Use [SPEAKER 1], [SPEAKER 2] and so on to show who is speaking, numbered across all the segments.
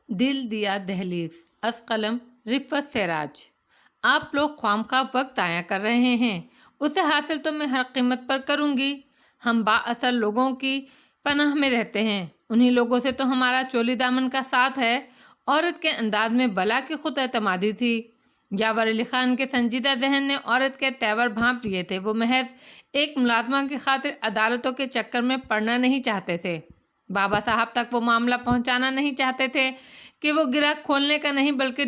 [SPEAKER 1] دل دیا دہلیز از قلم رفت سراج۔ آپ لوگ خواہ وقت ضائع کر رہے ہیں، اسے حاصل تو میں ہر قیمت پر کروں گی۔ ہم با اثر لوگوں کی پناہ میں رہتے ہیں، انہی لوگوں سے تو ہمارا چولی دامن کا ساتھ ہے۔ عورت کے انداز میں بلا کی خود اعتمادی تھی۔ یاور علی خان کے سنجیدہ ذہن نے عورت کے تیور بھانپ لیے تھے۔ وہ محض ایک ملازمہ کی خاطر عدالتوں کے چکر میں پڑنا نہیں چاہتے تھے، بابا صاحب تک وہ معاملہ پہنچانا نہیں چاہتے تھے کہ وہ گرہ کھولنے کا نہیں بلکہ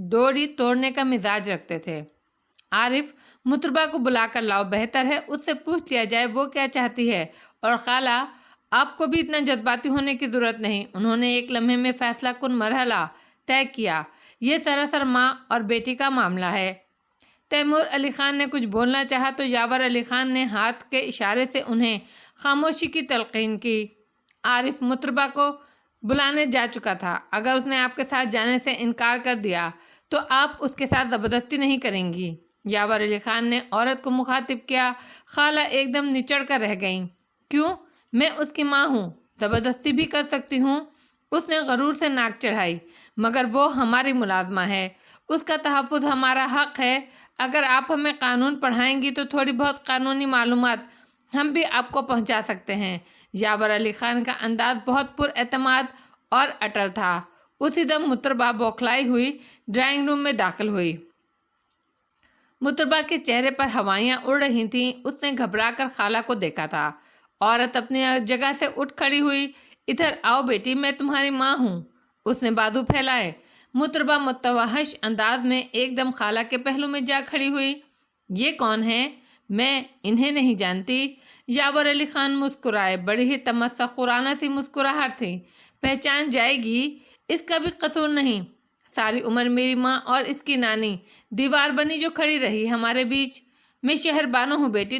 [SPEAKER 1] ڈوری توڑنے کا مزاج رکھتے تھے۔ عارف، مطربہ کو بلا کر لاؤ، بہتر ہے اس سے پوچھ لیا جائے وہ کیا چاہتی ہے۔ اور خالہ، آپ کو بھی اتنا جذباتی ہونے کی ضرورت نہیں۔ انہوں نے ایک لمحے میں فیصلہ کن مرحلہ طے کیا۔ یہ سراسر ماں اور بیٹی کا معاملہ ہے۔ تیمور علی خان نے کچھ بولنا چاہا تو یاور علی خان نے ہاتھ کے اشارے سے انہیں خاموشی کی تلقین کی۔ عارف مطربہ کو بلانے جا چکا تھا۔ اگر اس نے آپ کے ساتھ جانے سے انکار کر دیا تو آپ اس کے ساتھ زبردستی نہیں کریں گی۔ یاور علی خان نے عورت کو مخاطب کیا۔ خالہ ایک دم نچڑ کر رہ گئیں۔ کیوں؟ میں اس کی ماں ہوں، زبردستی بھی کر سکتی ہوں۔ اس نے غرور سے ناک چڑھائی۔ مگر وہ ہماری ملازمہ ہے، اس کا تحفظ ہمارا حق ہے۔ اگر آپ ہمیں قانون پڑھائیں گی تو تھوڑی بہت قانونی معلومات ہم بھی آپ کو پہنچا سکتے ہیں۔ یاور علی خان کا انداز بہت پر اعتماد اور اٹل تھا۔ اسی دم مطربہ بوکھلائی ہوئی ڈرائنگ روم میں داخل ہوئی۔ مطربہ کے چہرے پر ہوائیاں اڑ رہی تھیں۔ اس نے گھبرا کر خالہ کو دیکھا تھا۔ عورت اپنی جگہ سے اٹھ کھڑی ہوئی۔ ادھر آؤ بیٹی، میں تمہاری ماں ہوں۔ اس نے بازو پھیلائے۔ مطربہ متوحش انداز میں ایک دم خالہ کے پہلو میں جا کھڑی ہوئی۔ یہ کون ہیں؟ میں انہیں نہیں جانتی۔ یاور علی خان مسکرائے، بڑی ہی تمسخرانہ سی مسکراہٹ تھی۔ پہچان جائے گی، اس کا بھی قصور نہیں۔ ساری عمر میری ماں اور اس کی نانی دیوار بنی جو کھڑی رہی ہمارے بیچ۔ میں شہر بانو ہوں بیٹی،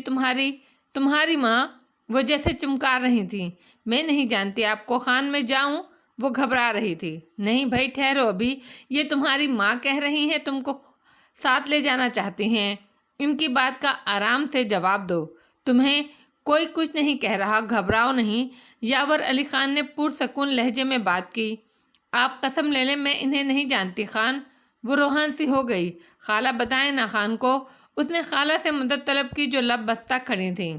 [SPEAKER 1] تمہاری ماں۔ وہ جیسے چمکار رہی تھی۔ میں نہیں جانتی آپ کو، خان میں جاؤں؟ وہ گھبرا رہی تھی۔ نہیں بھائی، ٹھہرو ابھی، یہ تمہاری ماں کہہ رہی ہیں، تم کو ساتھ لے جانا چاہتی ہیں۔ ان کی بات کا آرام سے جواب دو۔ تمہیں کوئی کچھ نہیں کہہ رہا، گھبراؤ نہیں۔ یاور علی خان نے پرسکون لہجے میں بات کی۔ آپ قسم لے لیں میں انہیں نہیں جانتی خان۔ وہ روحان سی ہو گئی۔ خالہ بتائیں نا خان کو۔ اس نے خالہ سے مدد طلب کی جو لب بستہ کھڑی تھیں۔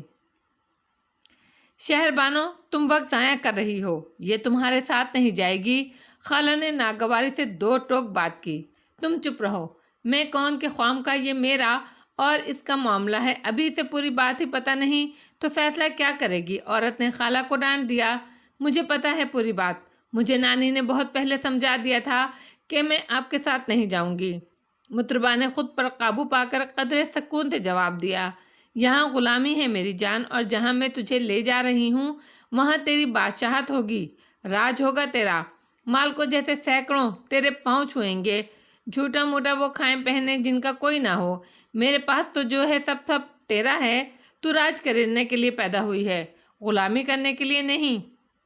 [SPEAKER 1] شہر بانو، تم وقت ضائع کر رہی ہو، یہ تمہارے ساتھ نہیں جائے گی۔ خالہ نے ناگواری سے دو ٹوک بات کی۔ تم چپ رہو، میں کون کے خواہ کا یہ میرا اور اس کا معاملہ ہے، ابھی سے پوری بات ہی پتہ نہیں تو فیصلہ کیا کرے گی؟ عورت نے خالہ کو ڈانٹ دیا۔ مجھے پتہ ہے پوری بات، مجھے نانی نے بہت پہلے سمجھا دیا تھا کہ میں آپ کے ساتھ نہیں جاؤں گی۔ مطربہ نے خود پر قابو پا کر قدرے سکون سے جواب دیا۔ یہاں غلامی ہے میری جان، اور جہاں میں تجھے لے جا رہی ہوں وہاں تیری بادشاہت ہوگی، راج ہوگا تیرا۔ مال کو جیسے سینکڑوں تیرے پاؤں چھوئیں گے، جھوٹا موٹا وہ کھائیں پہنے جن کا کوئی نہ ہو۔ میرے پاس تو جو ہے سب تیرا ہے۔ تو راج کرنے کے لیے پیدا ہوئی ہے، غلامی کرنے کے لیے نہیں۔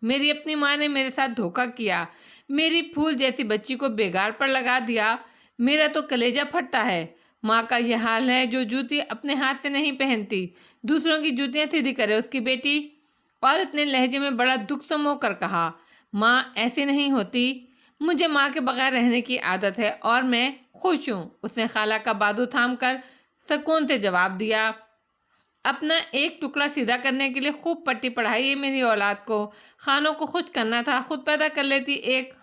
[SPEAKER 1] میری اپنی ماں نے میرے ساتھ دھوکہ کیا، میری پھول جیسی بچی کو بیگار پر لگا دیا۔ میرا تو کلیجہ پھٹتا ہے۔ ماں کا یہ حال ہے جو جوتی اپنے ہاتھ سے نہیں پہنتی، دوسروں کی جوتیاں سیدھی کرے اس کی بیٹی۔ عورت نے لہجے میں بڑا دکھ سمو کر کہا، ماں ایسی نہیں ہوتی، مجھے ماں کے بغیر رہنے کی عادت ہے اور میں خوش ہوں۔ اس نے خالہ کا بازو تھام کر سکون سے جواب دیا۔ اپنا ایک ٹکڑا سیدھا کرنے کے لیے خوب پٹی پڑھائی ہے میری اولاد کو۔ خانوں کو خوش کرنا تھا، خود پیدا کر لیتی ایک۔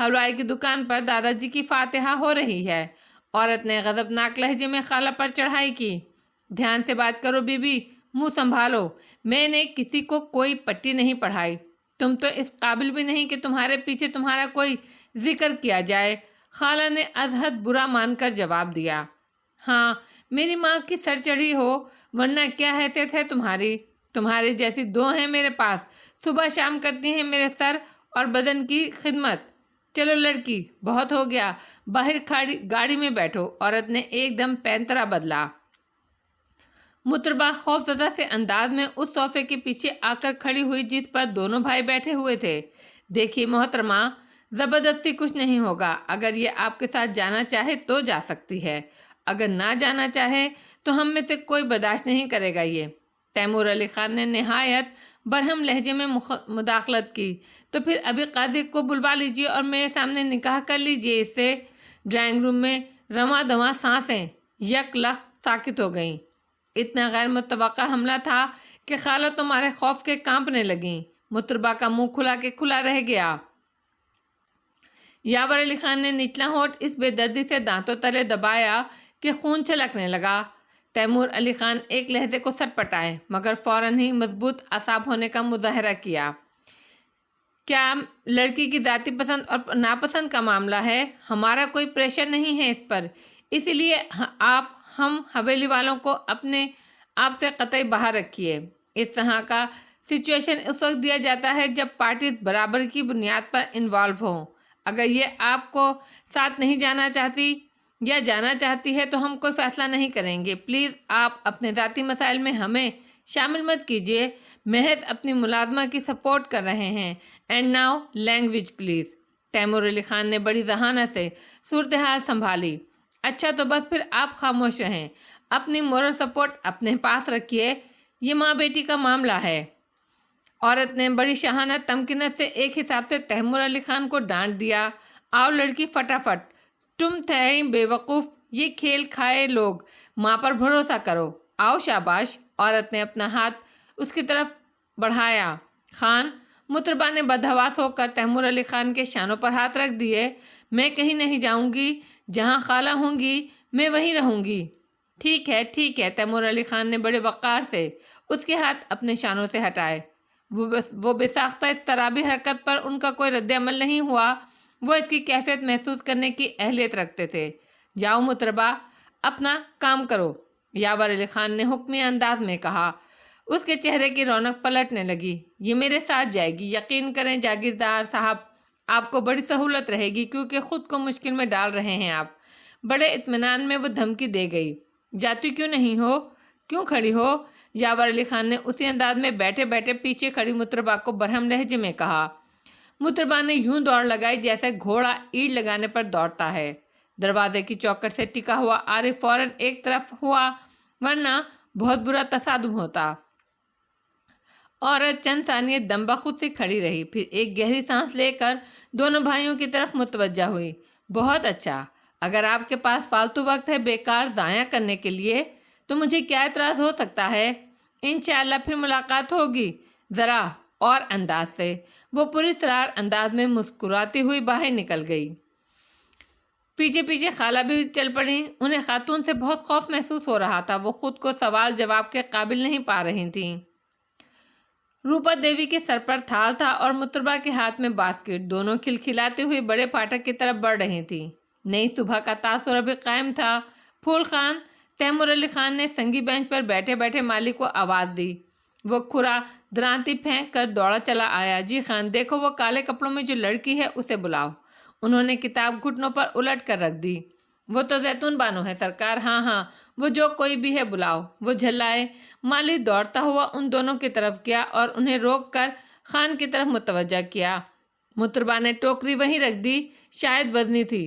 [SPEAKER 1] حلوائی کی دکان پر دادا جی کی فاتحہ ہو رہی ہے۔ عورت نے غضبناک لہجے میں خالہ پر چڑھائی کی۔ دھیان سے بات کرو بی بی، منہ سنبھالو، میں نے کسی کو کوئی پٹی نہیں پڑھائی۔ تم تو اس قابل بھی نہیں کہ تمہارے پیچھے تمہارا کوئی ذکر کیا جائے۔ خالہ نے از حد برا مان کر جواب دیا۔ ہاں، میری ماں کی سر چڑھی ہو، ورنہ کیا حیثیت ہے تمہاری؟ تمہارے جیسی دو ہیں میرے پاس، صبح شام کرتی ہیں میرے سر اور بدن کی خدمت۔ چلو لڑکی، بہت ہو گیا، باہر گاڑی میں بیٹھو۔ عورت نے ایک دم پینترا بدلا۔ مطربہ خوفزدہ سے انداز میں اس صوفے کے پیچھے آ کر کھڑی ہوئی جس پر دونوں بھائی بیٹھے ہوئے تھے۔ دیکھیے محترمہ، زبردستی کچھ نہیں ہوگا۔ اگر یہ آپ کے ساتھ جانا چاہے تو جا سکتی ہے، اگر نہ جانا چاہے تو ہم میں سے کوئی برداشت نہیں کرے گا یہ۔ تیمور علی خان نے نہایت برہم لہجے میں مداخلت کی، تو پھر ابھی قاضی کو بلوا لیجیے اور میرے سامنے نکاح کر لیجیے اس سے۔ ڈرائنگ روم میں رواں دواں سانسیں یک لخت ساکت ہو گئیں۔ اتنا غیر متوقع حملہ تھا کہ خالہ تمہارے خوف کے کانپنے لگیں۔ مطربہ کا منہ کھلا کے کھلا رہ گیا۔ یاور علی خان نے نچلا ہونٹ اس بے دردی سے دانتوں تلے دبایا کہ خون چھلکنے لگا۔ تیمور علی خان ایک لہجے کو سٹ پٹائے مگر فوراً ہی مضبوط اعصاب ہونے کا مظاہرہ کیا۔ کیا لڑکی کی ذاتی پسند اور ناپسند کا معاملہ ہے؟ ہمارا کوئی پریشر نہیں ہے اس پر، اسی لیے ہم حویلی والوں کو اپنے آپ سے قطعی باہر رکھیے۔ اس طرح کا سچویشن اس وقت دیا جاتا ہے جب پارٹیز برابر کی بنیاد پر انوالو ہوں۔ اگر یہ آپ کو ساتھ نہیں جانا چاہتی یا جانا چاہتی ہے تو ہم کوئی فیصلہ نہیں کریں گے۔ پلیز آپ اپنے ذاتی مسائل میں ہمیں شامل مت کیجیے، محض اپنی ملازمہ کی سپورٹ کر رہے ہیں۔ And now language please. Taimur Ali Khan نے بڑی ذہانت سے صورتحال سنبھالی۔ اچھا تو بس پھر آپ خاموش رہیں، اپنی مورل سپورٹ اپنے پاس رکھیے، یہ ماں بیٹی کا معاملہ ہے۔ عورت نے بڑی شاہانہ تمکنت سے ایک حساب سے تیمور علی خان کو ڈانٹ دیا۔ آؤ لڑکی فٹافٹ، تم تھے بے وقوف، یہ کھیل کھائے لوگ، ماں پر بھروسہ کرو، آؤ شاباش۔ عورت نے اپنا ہاتھ اس کی طرف بڑھایا۔ خان، مطربہ نے بدحواس ہو کر تیمور علی خان کے شانوں پر ہاتھ رکھ دیے۔ میں کہیں نہیں جاؤں گی، جہاں خالہ ہوں گی میں وہیں رہوں گی۔ ٹھیک ہے ٹھیک ہے، تیمور علی خان نے بڑے وقار سے اس کے ہاتھ اپنے شانوں سے ہٹائے۔ وہ بے ساختہ اضطرابی حرکت پر ان کا کوئی رد عمل نہیں ہوا۔ وہ اس کی کیفیت محسوس کرنے کی اہلیت رکھتے تھے۔ جاؤ مطربہ، اپنا کام کرو، یاور علی خان نے حکمی انداز میں کہا۔ اس کے چہرے کی رونق پلٹنے لگی۔ یہ میرے ساتھ جائے گی، یقین کریں جاگیردار صاحب، آپ کو بڑی سہولت رہے گی کیونکہ خود کو مشکل میں ڈال رہے ہیں آپ۔ بڑے اطمینان میں وہ دھمکی دے گئی۔ جاتی کیوں نہیں ہو؟ کیوں کھڑی ہو؟ یاور علی خان نے اسی انداز میں بیٹھے بیٹھے پیچھے کھڑی مطربہ کو برہم لہجے میں کہا۔ مطربہ نے یوں دوڑ لگائی جیسے گھوڑا اینٹ لگانے پر دوڑتا ہے۔ دروازے کی چوکھٹ سے ٹکا ہوا عارف فوراً ایک طرف ہوا، ورنہ بہت برا تصادم ہوتا۔ عورت چند ثانیے دم بخود سے کھڑی رہی، پھر ایک گہری سانس لے کر دونوں بھائیوں کی طرف متوجہ ہوئی۔ بہت اچھا، اگر آپ کے پاس فالتو وقت ہے بیکار ضائع کرنے کے لیے تو مجھے کیا اعتراض ہو سکتا ہے؟ انشاءاللہ پھر ملاقات ہوگی۔ ذرا اور انداز سے وہ پراسرار انداز میں مسکراتی ہوئی باہر نکل گئی۔ پیچھے پیچھے خالہ بھی چل پڑیں۔ انہیں خاتون سے بہت خوف محسوس ہو رہا تھا، وہ خود کو سوال جواب کے قابل نہیں پا رہی تھیں۔ روپا دیوی کے سر پر تھال تھا اور مطربہ کے ہاتھ میں باسکٹ، دونوں کھلکھلاتے ہوئے بڑے پھاٹک کی طرف بڑھ رہی تھیں۔ نئی صبح کا تاثر ابھی قائم تھا۔ پھول خان، تیمور علی خان نے سنگی بینچ پر بیٹھے بیٹھے مالک کو آواز دی۔ وہ کھرا درانتی پھینک کر دوڑا چلا آیا۔ جی خان، دیکھو وہ کالے کپڑوں میں جو لڑکی ہے اسے بلاؤ۔ انہوں نے کتاب گھٹنوں پر الٹ کر رکھ دی۔ وہ تو زیتون بانو ہے سرکار، ہاں وہ جو کوئی بھی ہے بلاؤ۔ وہ جھلائے۔ مالی دوڑتا ہوا ان دونوں کی طرف گیا اور انہیں روک کر خان کی طرف متوجہ کیا۔ مطربہ نے ٹوکری وہیں رکھ دی، شاید وزنی تھی۔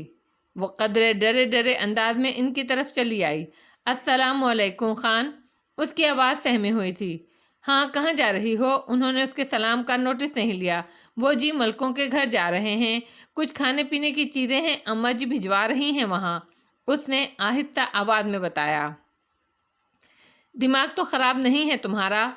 [SPEAKER 1] وہ قدرے ڈرے ڈرے انداز میں ان کی طرف چلی آئی۔ السلام علیکم خان، اس کی آواز سہمی ہوئی تھی۔ ہاں، کہاں جا رہی ہو؟ انہوں نے اس کے سلام کا نوٹس نہیں لیا۔ وہ جی ملکوں کے گھر جا رہے ہیں، کچھ کھانے پینے کی چیزیں ہیں، اماں جی بھجوا رہی ہیں وہاں، اس نے آہستہ آواز میں بتایا۔ دماغ تو خراب نہیں ہے تمہارا؟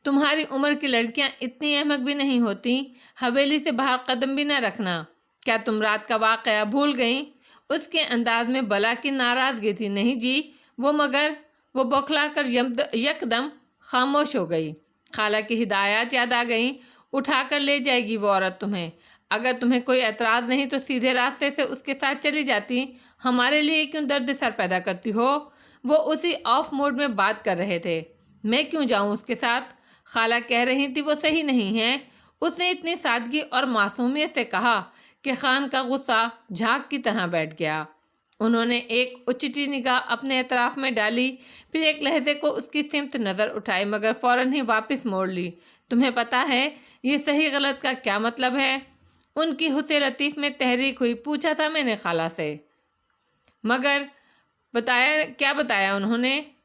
[SPEAKER 1] تمہاری عمر کی لڑکیاں اتنی احمق بھی نہیں ہوتی، حویلی سے باہر قدم بھی نہ رکھنا۔ کیا تم رات کا واقعہ بھول گئیں؟ اس کے انداز میں بلا کی ناراضگی تھی۔ نہیں جی، وہ بوکھلا کر یکدم خاموش ہو گئی۔ خالہ کی ہدایات یاد آ گئیں۔ اٹھا کر لے جائے گی وہ عورت تمہیں۔ اگر تمہیں کوئی اعتراض نہیں تو سیدھے راستے سے اس کے ساتھ چلی جاتی، ہمارے لیے کیوں درد سر پیدا کرتی ہو؟ وہ اسی آف موڈ میں بات کر رہے تھے۔ میں کیوں جاؤں اس کے ساتھ؟ خالہ کہہ رہی تھی وہ صحیح نہیں ہے۔ اس نے اتنی سادگی اور معصومیت سے کہا کہ خان کا غصہ جھاگ کی طرح بیٹھ گیا۔ انہوں نے ایک اچٹی نگاہ اپنے اطراف میں ڈالی، پھر ایک لحظے کو اس کی سمت نظر اٹھائی مگر فوراً ہی واپس موڑ لی۔ تمہیں پتہ ہے یہ صحیح غلط کا کیا مطلب ہے؟ ان کی حسن لطیف میں تحریک ہوئی۔ پوچھا تھا میں نے خالہ سے، مگر کیا بتایا انہوں نے؟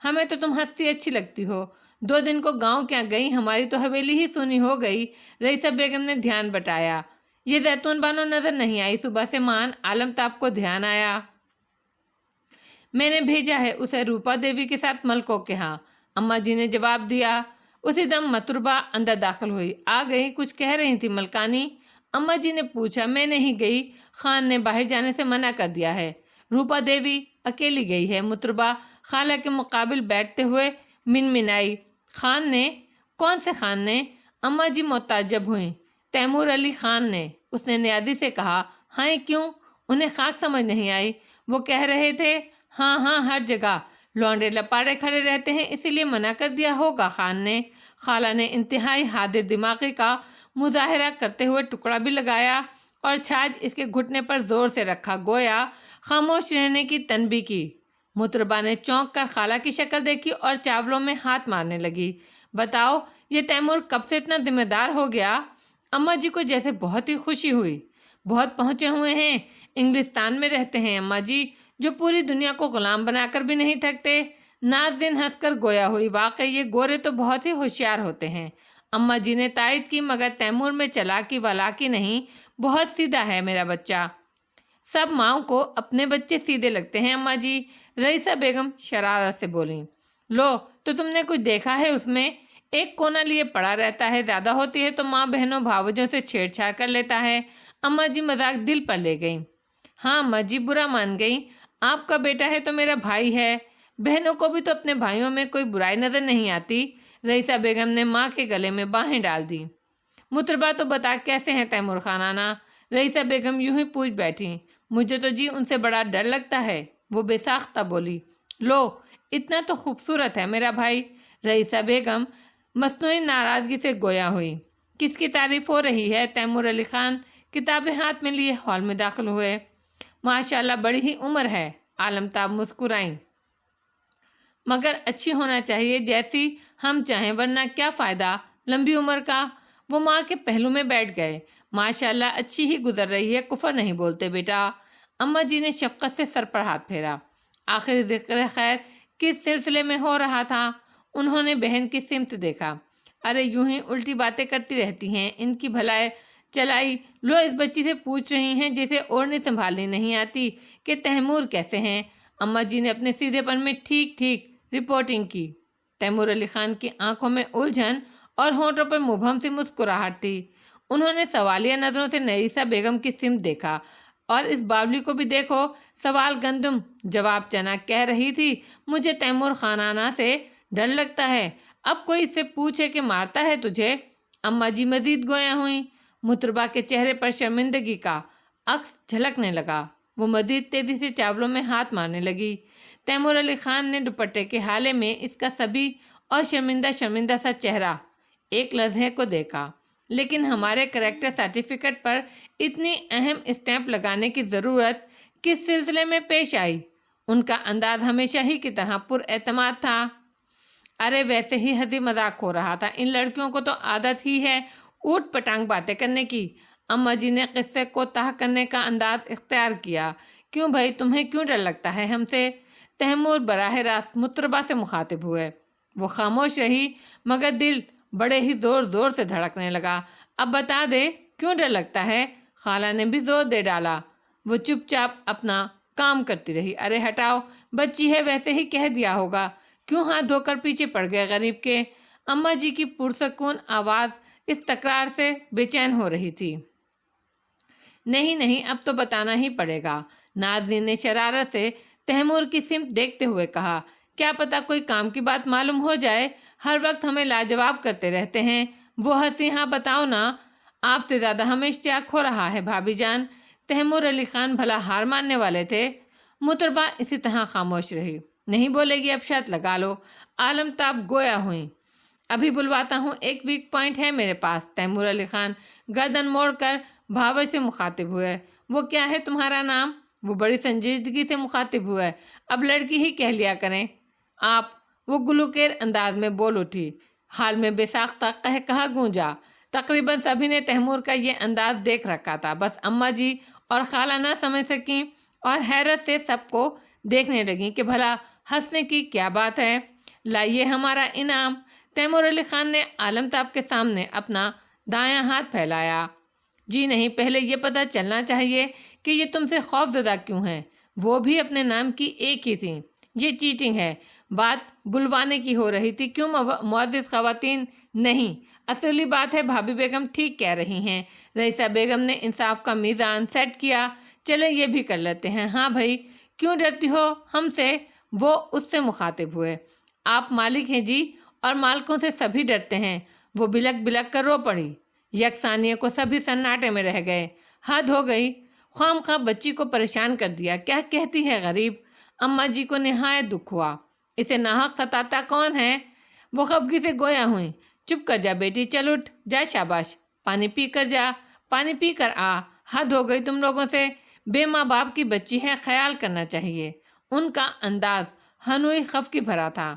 [SPEAKER 1] ہمیں تو تم ہنستی اچھی لگتی ہو۔ 2 دن کو گاؤں کیا گئی، ہماری تو حویلی ہی سونی ہو گئی۔ رئیسہ بیگم نے دھیان بٹایا۔ یہ زیتون بانو نظر نہیں آئی۔ صبح سے مان عالمتاب کو دھیان آیا۔ میں نے بھیجا ہے اسے روپا دیوی کے ساتھ ملکوں کے ہاں، اماں جی نے جواب دیا۔ اسی دم متربہ اندر داخل ہوئی۔ آ گئی، کچھ کہہ رہی تھی ملکانی؟ اماں جی نے پوچھا۔ میں نہیں گئی، خان نے باہر جانے سے منع کر دیا ہے۔ روپا دیوی اکیلی گئی ہے، متربہ خالہ کے مقابل بیٹھتے ہوئے منمنائی۔ خان نے؟ کون سے خان نے؟ اماں جی متعجب ہوئیں۔ تیمور علی خان نے، اس نے نیازی سے کہا۔ ہاں کیوں؟ انہیں خاک سمجھ نہیں آئی۔ وہ کہہ رہے تھے ہاں ہاں ہر جگہ لونڈے لپاڑے کھڑے رہتے ہیں، اسی لیے منع کر دیا ہوگا خان نے۔ خالہ نے انتہائی حاضر دماغی کا مظاہرہ کرتے ہوئے ٹکڑا بھی لگایا اور چھاج اس کے گھٹنے پر زور سے رکھا، گویا خاموش رہنے کی تنبیہ کی۔ متربہ نے چونک کر خالہ کی شکل دیکھی اور چاولوں میں ہاتھ مارنے لگی۔ بتاؤ یہ تیمور کب سے اتنا ذمہ دار ہو گیا؟ اماں جی کو جیسے بہت ہی خوشی ہوئی۔ بہت پہنچے ہوئے ہیں، انگلستان میں رہتے ہیں اماں جی، جو پوری دنیا کو غلام بنا کر بھی نہیں تھکتے۔ ناظرین ہنس کر گویا ہوئی۔ واقعی یہ گورے تو بہت ہی ہوشیار ہوتے ہیں۔ اماں جی نے تائید کی، مگر تیمور میں چلاکی ولاکی نہیں، بہت سیدھا ہے میرا بچہ۔ سب ماؤں کو اپنے بچے سیدھے لگتے ہیں اماں جی، رئیسہ بیگم شرارت سے بولیں۔ لو تو تم نے کچھ دیکھا ہے اس میں؟ ایک کونا لیے پڑا رہتا ہے، زیادہ ہوتی ہے تو ماں بہنوں بھاوجوں سے چھیڑ چھاڑ کر لیتا ہے۔ اماں جی مذاق دل پر لے گئیں۔ ہاں اماں جی برا مان گئیں، آپ کا بیٹا ہے تو میرا بھائی ہے، بہنوں کو بھی تو اپنے بھائیوں میں کوئی برائی نظر نہیں آتی۔ رئیسہ بیگم نے ماں کے گلے میں باہیں ڈال دی۔ متربہ تو بتا کیسے ہیں تیمور خان آنا؟ رئیسہ بیگم یوں ہی پوچھ بیٹھی۔ مجھے تو جی ان سے بڑا ڈر لگتا ہے، وہ بے ساختہ بولی۔ لو اتنا تو خوبصورت ہے میرا بھائی۔ رئیسہ بیگم مصنوعی ناراضگی سے گویا ہوئی۔ کس کی تعریف ہو رہی ہے؟ تیمور علی خان کتابیں ہاتھ میں لیے ہال میں داخل ہوئے۔ ماشاءاللہ بڑی ہی عمر ہے، عالمتاب مسکرائیں۔ مگر اچھی ہونا چاہیے جیسی ہم چاہیں، ورنہ کیا فائدہ لمبی عمر کا؟ وہ ماں کے پہلو میں بیٹھ گئے۔ ماشاءاللہ اچھی ہی گزر رہی ہے، کفر نہیں بولتے بیٹا۔ اماں جی نے شفقت سے سر پر ہاتھ پھیرا۔ آخر ذکر خیر کس سلسلے میں ہو رہا تھا؟ انہوں نے بہن کی سمت دیکھا۔ ارے یوں ہی الٹی باتیں کرتی رہتی ہیں، ان کی بھلائی چلائی لو اس بچی سے پوچھ رہی ہیں جسے اوڑھنی سنبھالنی نہیں آتی کہ تیمور کیسے ہیں۔ اماں جی نے اپنے سیدھے پن میں ٹھیک ٹھیک رپورٹنگ کی۔ تیمور علی خان کی آنکھوں میں الجھن اور ہونٹوں پر مبہم سی مسکراہٹ تھی۔ انہوں نے سوالیہ نظروں سے رئیسہ بیگم کی سمت دیکھا۔ اور اس باولی کو بھی دیکھو، سوال گندم جواب چنا، کہہ رہی تھی مجھے تیمور خانانہ سے ڈر لگتا ہے، اب کوئی اس سے پوچھے کہ مارتا ہے تجھے؟ اماں جی مزید گویا ہوئیں۔ متربہ کے چہرے پر شرمندگی کا عکس جھلکنے لگا۔ وہ مزید تیزی سے چاولوں میں ہاتھ مارنے لگی۔ تیمور علی خان نے دوپٹے کے حالے میں اس کا صبی اور شرمندہ شرمندہ سا چہرہ ایک لمحے کو دیکھا، لیکن ہمارے کریکٹر سرٹیفکیٹ پر اتنی اہم اسٹیمپ لگانے کی ضرورت کس سلسلے میں پیش آئی؟ ان کا انداز ہمیشہ ہی کی طرح پر اعتماد تھا۔ ارے ویسے ہی ہنسی مذاق ہو رہا تھا، ان لڑکیوں کو تو عادت ہی ہے اوٹ پٹانگ باتیں کرنے کی۔ اماں جی نے قصے کو تاہ کرنے کا انداز اختیار کیا۔ کیوں بھائی، تمہیں کیوں ڈر لگتا ہے ہم سے؟ تیمور براہ راست متربہ سے مخاطب ہوئے۔ وہ خاموش رہی، مگر دل بڑے ہی زور زور سے دھڑکنے لگا۔ اب بتا دے کیوں ڈر لگتا ہے؟ خالہ نے بھی زور دے ڈالا۔ وہ چپ چاپ اپنا کام کرتی رہی۔ ارے ہٹاؤ، بچی ہے، ویسے ہی کہہ دیا ہوگا، کیوں ہاتھ دھو کر پیچھے پڑ گئے غریب کے؟ اماں جی کی پرسکون آواز اس تکرار سے بے چین ہو رہی تھی۔ نہیں نہیں، اب تو بتانا ہی پڑے گا، ناظرین نے شرارت سے تیمور کی سمت دیکھتے ہوئے کہا۔ کیا پتہ کوئی کام کی بات معلوم ہو جائے، ہر وقت ہمیں لاجواب کرتے رہتے ہیں۔ وہ ہنسی۔ ہاں بتاؤ نا، آپ سے زیادہ ہمیں اشتیاق ہو رہا ہے بھابھی جان۔ تیمور علی خان بھلا ہار ماننے والے تھے؟ متربہ اسی طرح خاموش رہی۔ نہیں بولے گی اب شرط لگا لو۔ عالمتاب گویا ہوئیں۔ ابھی بلواتا ہوں، ایک ویک پوائنٹ ہے میرے پاس۔ تیمور علی خان گردن موڑ کر بھاوے سے مخاطب ہوئے۔ وہ کیا ہے تمہارا نام؟ وہ بڑی سنجیدگی سے مخاطب ہوئے۔ اب لڑکی ہی کہہ لیا کریں آپ، وہ گلوکیر انداز میں بول اٹھی۔ حال میں بے ساختہ قہقہا گونجا۔ تقریباً سبھی نے تیمور کا یہ انداز دیکھ رکھا تھا، بس اماں جی اور خالہ نہ سمجھ سکیں اور حیرت سے سب کو دیکھنے لگیں کہ بھلا ہنسنے کی کیا بات ہے۔ لائیے ہمارا انعام۔ تیمور علی خان نے عالمتاب کے سامنے اپنا دایاں ہاتھ پھیلایا۔ جی نہیں، پہلے یہ پتہ چلنا چاہیے کہ یہ تم سے خوف زدہ کیوں ہیں؟ وہ بھی اپنے نام کی ایک ہی تھی۔ یہ چیٹنگ ہے۔ بات بلوانے کی ہو رہی تھی، کیوں معزز خواتین؟ نہیں، اصلی بات ہے بھابھی بیگم ٹھیک کہہ رہی ہیں۔ رئیسہ بیگم نے انصاف کا میزان سیٹ کیا۔ چلیں یہ بھی کر لیتے ہیں۔ ہاں بھائی، کیوں ڈرتی ہو ہم سے؟ وہ اس سے مخاطب ہوئے۔ آپ مالک ہیں جی، اور مالکوں سے سبھی ڈرتے ہیں۔ وہ بلک بلک کر رو پڑی۔ یک ثانیے کو سبھی سناٹے میں رہ گئے۔ حد ہو گئی، خواہ خواہ بچی کو پریشان کر دیا۔ کیا کہتی ہے غریب؟ اماں جی کو نہایت دکھ ہوا۔ اسے ناحق ستاتا کون ہے؟ وہ خفگی سے گویا ہوئیں۔ چپ کر جا بیٹی، چل اٹھ جا، شاباش، پانی پی کر جا، پانی پی کر آ۔ حد ہو گئی تم لوگوں سے، بے ماں باپ کی بچی ہے، خیال کرنا چاہیے۔ ان کا انداز ہنوئی خفگی بھرا تھا۔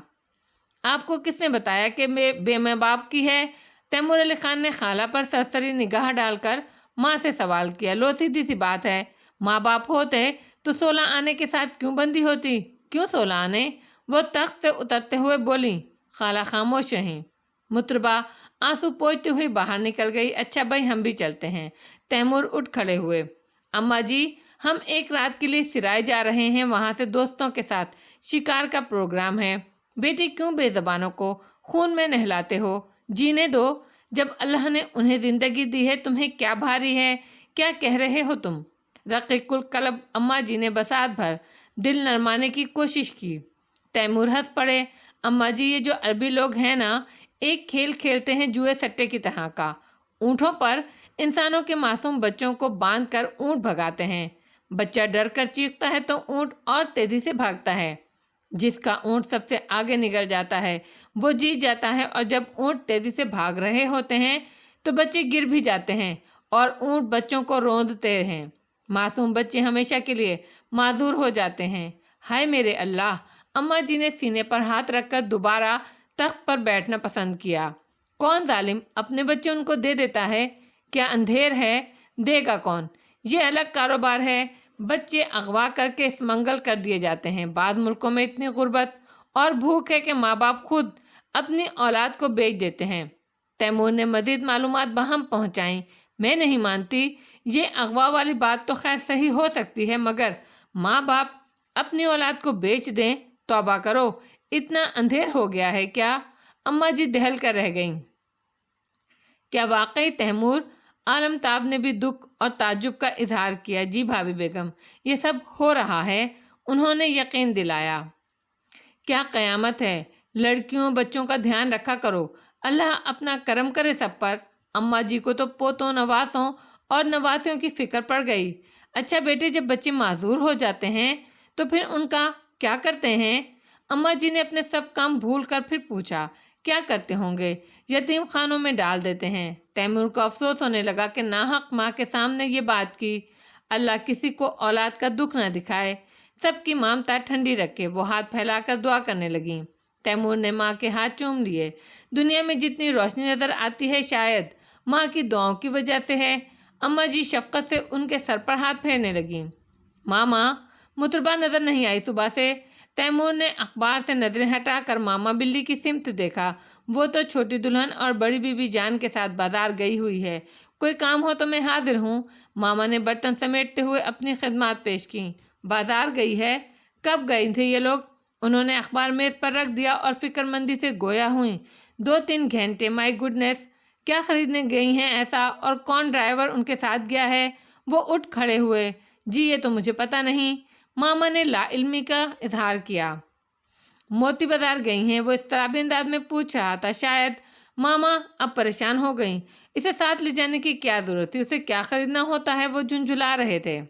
[SPEAKER 1] آپ کو کس نے بتایا کہ بے ماں باپ کی ہے؟ تیمور علی خان نے خالہ پر سرسری نگاہ ڈال کر ماں سے سوال کیا۔ لو، سیدھی سی بات ہے، ماں باپ ہوتے تو 16 آنے کے ساتھ کیوں بندی ہوتی؟ کیوں 16 آنے؟ وہ تخت سے اترتے ہوئے بولی۔ خالہ خاموش رہیں۔ مطربہ آنسو پوچھتے ہوئی باہر نکل گئی۔ اچھا بھائی، ہم بھی چلتے ہیں۔ تیمور اٹھ کھڑے ہوئے۔ اماں جی، ہم ایک رات کے لیے سرائے جا رہے ہیں، وہاں سے دوستوں کے ساتھ شکار کا پروگرام ہے۔ بیٹی، کیوں بے زبانوں کو خون میں نہلاتے ہو؟ جینے دو، جب اللہ نے انہیں زندگی دی ہے، تمہیں کیا بھاری ہے؟ کیا کہہ رہے ہو تم؟ رقیق القلب اماں جی نے بساط بھر دل نرمانے کی کوشش کی۔ تیمور ہنس پڑے۔ اماں جی، یہ جو عربی لوگ ہیں نا، ایک کھیل کھیلتے ہیں جوئے سٹے کی طرح کا۔ اونٹوں پر انسانوں کے معصوم بچوں کو باندھ کر اونٹ بھگاتے ہیں۔ بچہ ڈر کر چیختا ہے تو اونٹ اور تیزی سے بھاگتا ہے۔ جس کا اونٹ سب سے آگے نکل جاتا ہے وہ جیت جاتا ہے، اور جب اونٹ تیزی سے بھاگ رہے ہوتے ہیں تو بچے گر بھی جاتے ہیں اور اونٹ بچوں کو روندتے ہیں۔ معصوم بچے ہمیشہ کے لیے معذور ہو جاتے ہیں۔ ہائے میرے اللہ! اماں جی نے سینے پر ہاتھ رکھ کر دوبارہ تخت پر بیٹھنا پسند کیا۔ کون ظالم اپنے بچے ان کو دے دیتا ہے؟ کیا اندھیر ہے؟ دے گا کون؟ یہ الگ کاروبار ہے۔ بچے اغوا کر کے اسمگل کر دیے جاتے ہیں۔ بعض ملکوں میں اتنی غربت اور بھوک ہے کہ ماں باپ خود اپنی اولاد کو بیچ دیتے ہیں۔ تیمور نے مزید معلومات بہم پہنچائیں۔ میں نہیں مانتی، یہ اغوا والی بات تو خیر صحیح ہو سکتی ہے، مگر ماں باپ اپنی اولاد کو بیچ دیں؟ توبہ کرو، اتنا اندھیر ہو گیا ہے کیا؟ اماں جی دہل کر رہ گئیں۔ کیا واقعی تیمور؟ عالمتاب نے بھی دکھ اور تعجب کا اظہار کیا۔ جی بھابھی بیگم، یہ سب ہو رہا ہے، انہوں نے یقین دلایا۔ کیا قیامت ہے؟ لڑکیوں بچوں کا دھیان رکھا کرو، اللہ اپنا کرم کرے سب پر۔ اماں جی کو تو پوتوں نواسوں اور نواسیوں کی فکر پڑ گئی۔ اچھا بیٹے، جب بچے معذور ہو جاتے ہیں تو پھر ان کا کیا کرتے ہیں؟ اماں جی نے اپنے سب کام بھول کر پھر پوچھا۔ کیا کرتے ہوں گے؟ یتیم خانوں میں ڈال دیتے ہیں۔ تیمور کو افسوس ہونے لگا کہ ناحق ماں کے سامنے یہ بات کی۔ اللہ کسی کو اولاد کا دکھ نہ دکھائے، سب کی ممتا ٹھنڈی رکھے۔ وہ ہاتھ پھیلا کر دعا کرنے لگیں۔ تیمور نے ماں کے ہاتھ چوم لیے۔ دنیا میں جتنی روشنی نظر آتی ہے شاید ماں کی دعاؤں کی وجہ سے ہے۔ اماں جی شفقت سے ان کے سر پر ہاتھ پھیرنے لگیں۔ ماما، مطربہ نظر نہیں آئی صبح سے؟ تیمور نے اخبار سے نظریں ہٹا کر ماما بلی کی سمت دیکھا۔ وہ تو چھوٹی دلہن اور بڑی بی بی جان کے ساتھ بازار گئی ہوئی ہے، کوئی کام ہو تو میں حاضر ہوں۔ ماما نے برتن سمیٹتے ہوئے اپنی خدمات پیش کیں۔ بازار گئی ہے؟ کب گئی تھے یہ لوگ؟ انہوں نے اخبار میز پر رکھ دیا اور فکر مندی سے گویا ہوئیں۔ 2-3 گھنٹے۔ مائی گڈنس، کیا خریدنے گئی ہیں ایسا؟ اور کون ڈرائیور ان کے ساتھ گیا ہے؟ وہ اٹھ کھڑے ہوئے۔ جی یہ تو مجھے پتہ نہیں۔ ماما نے لا علمی کا اظہار کیا۔ موتی بازار گئی ہیں؟ وہ اضطرابی انداز میں پوچھ رہا تھا۔ شاید۔ ماما اب پریشان ہو گئیں۔ اسے ساتھ لے جانے کی کیا ضرورت تھی؟ اسے کیا خریدنا ہوتا ہے؟ وہ جھنجھلا رہے تھے۔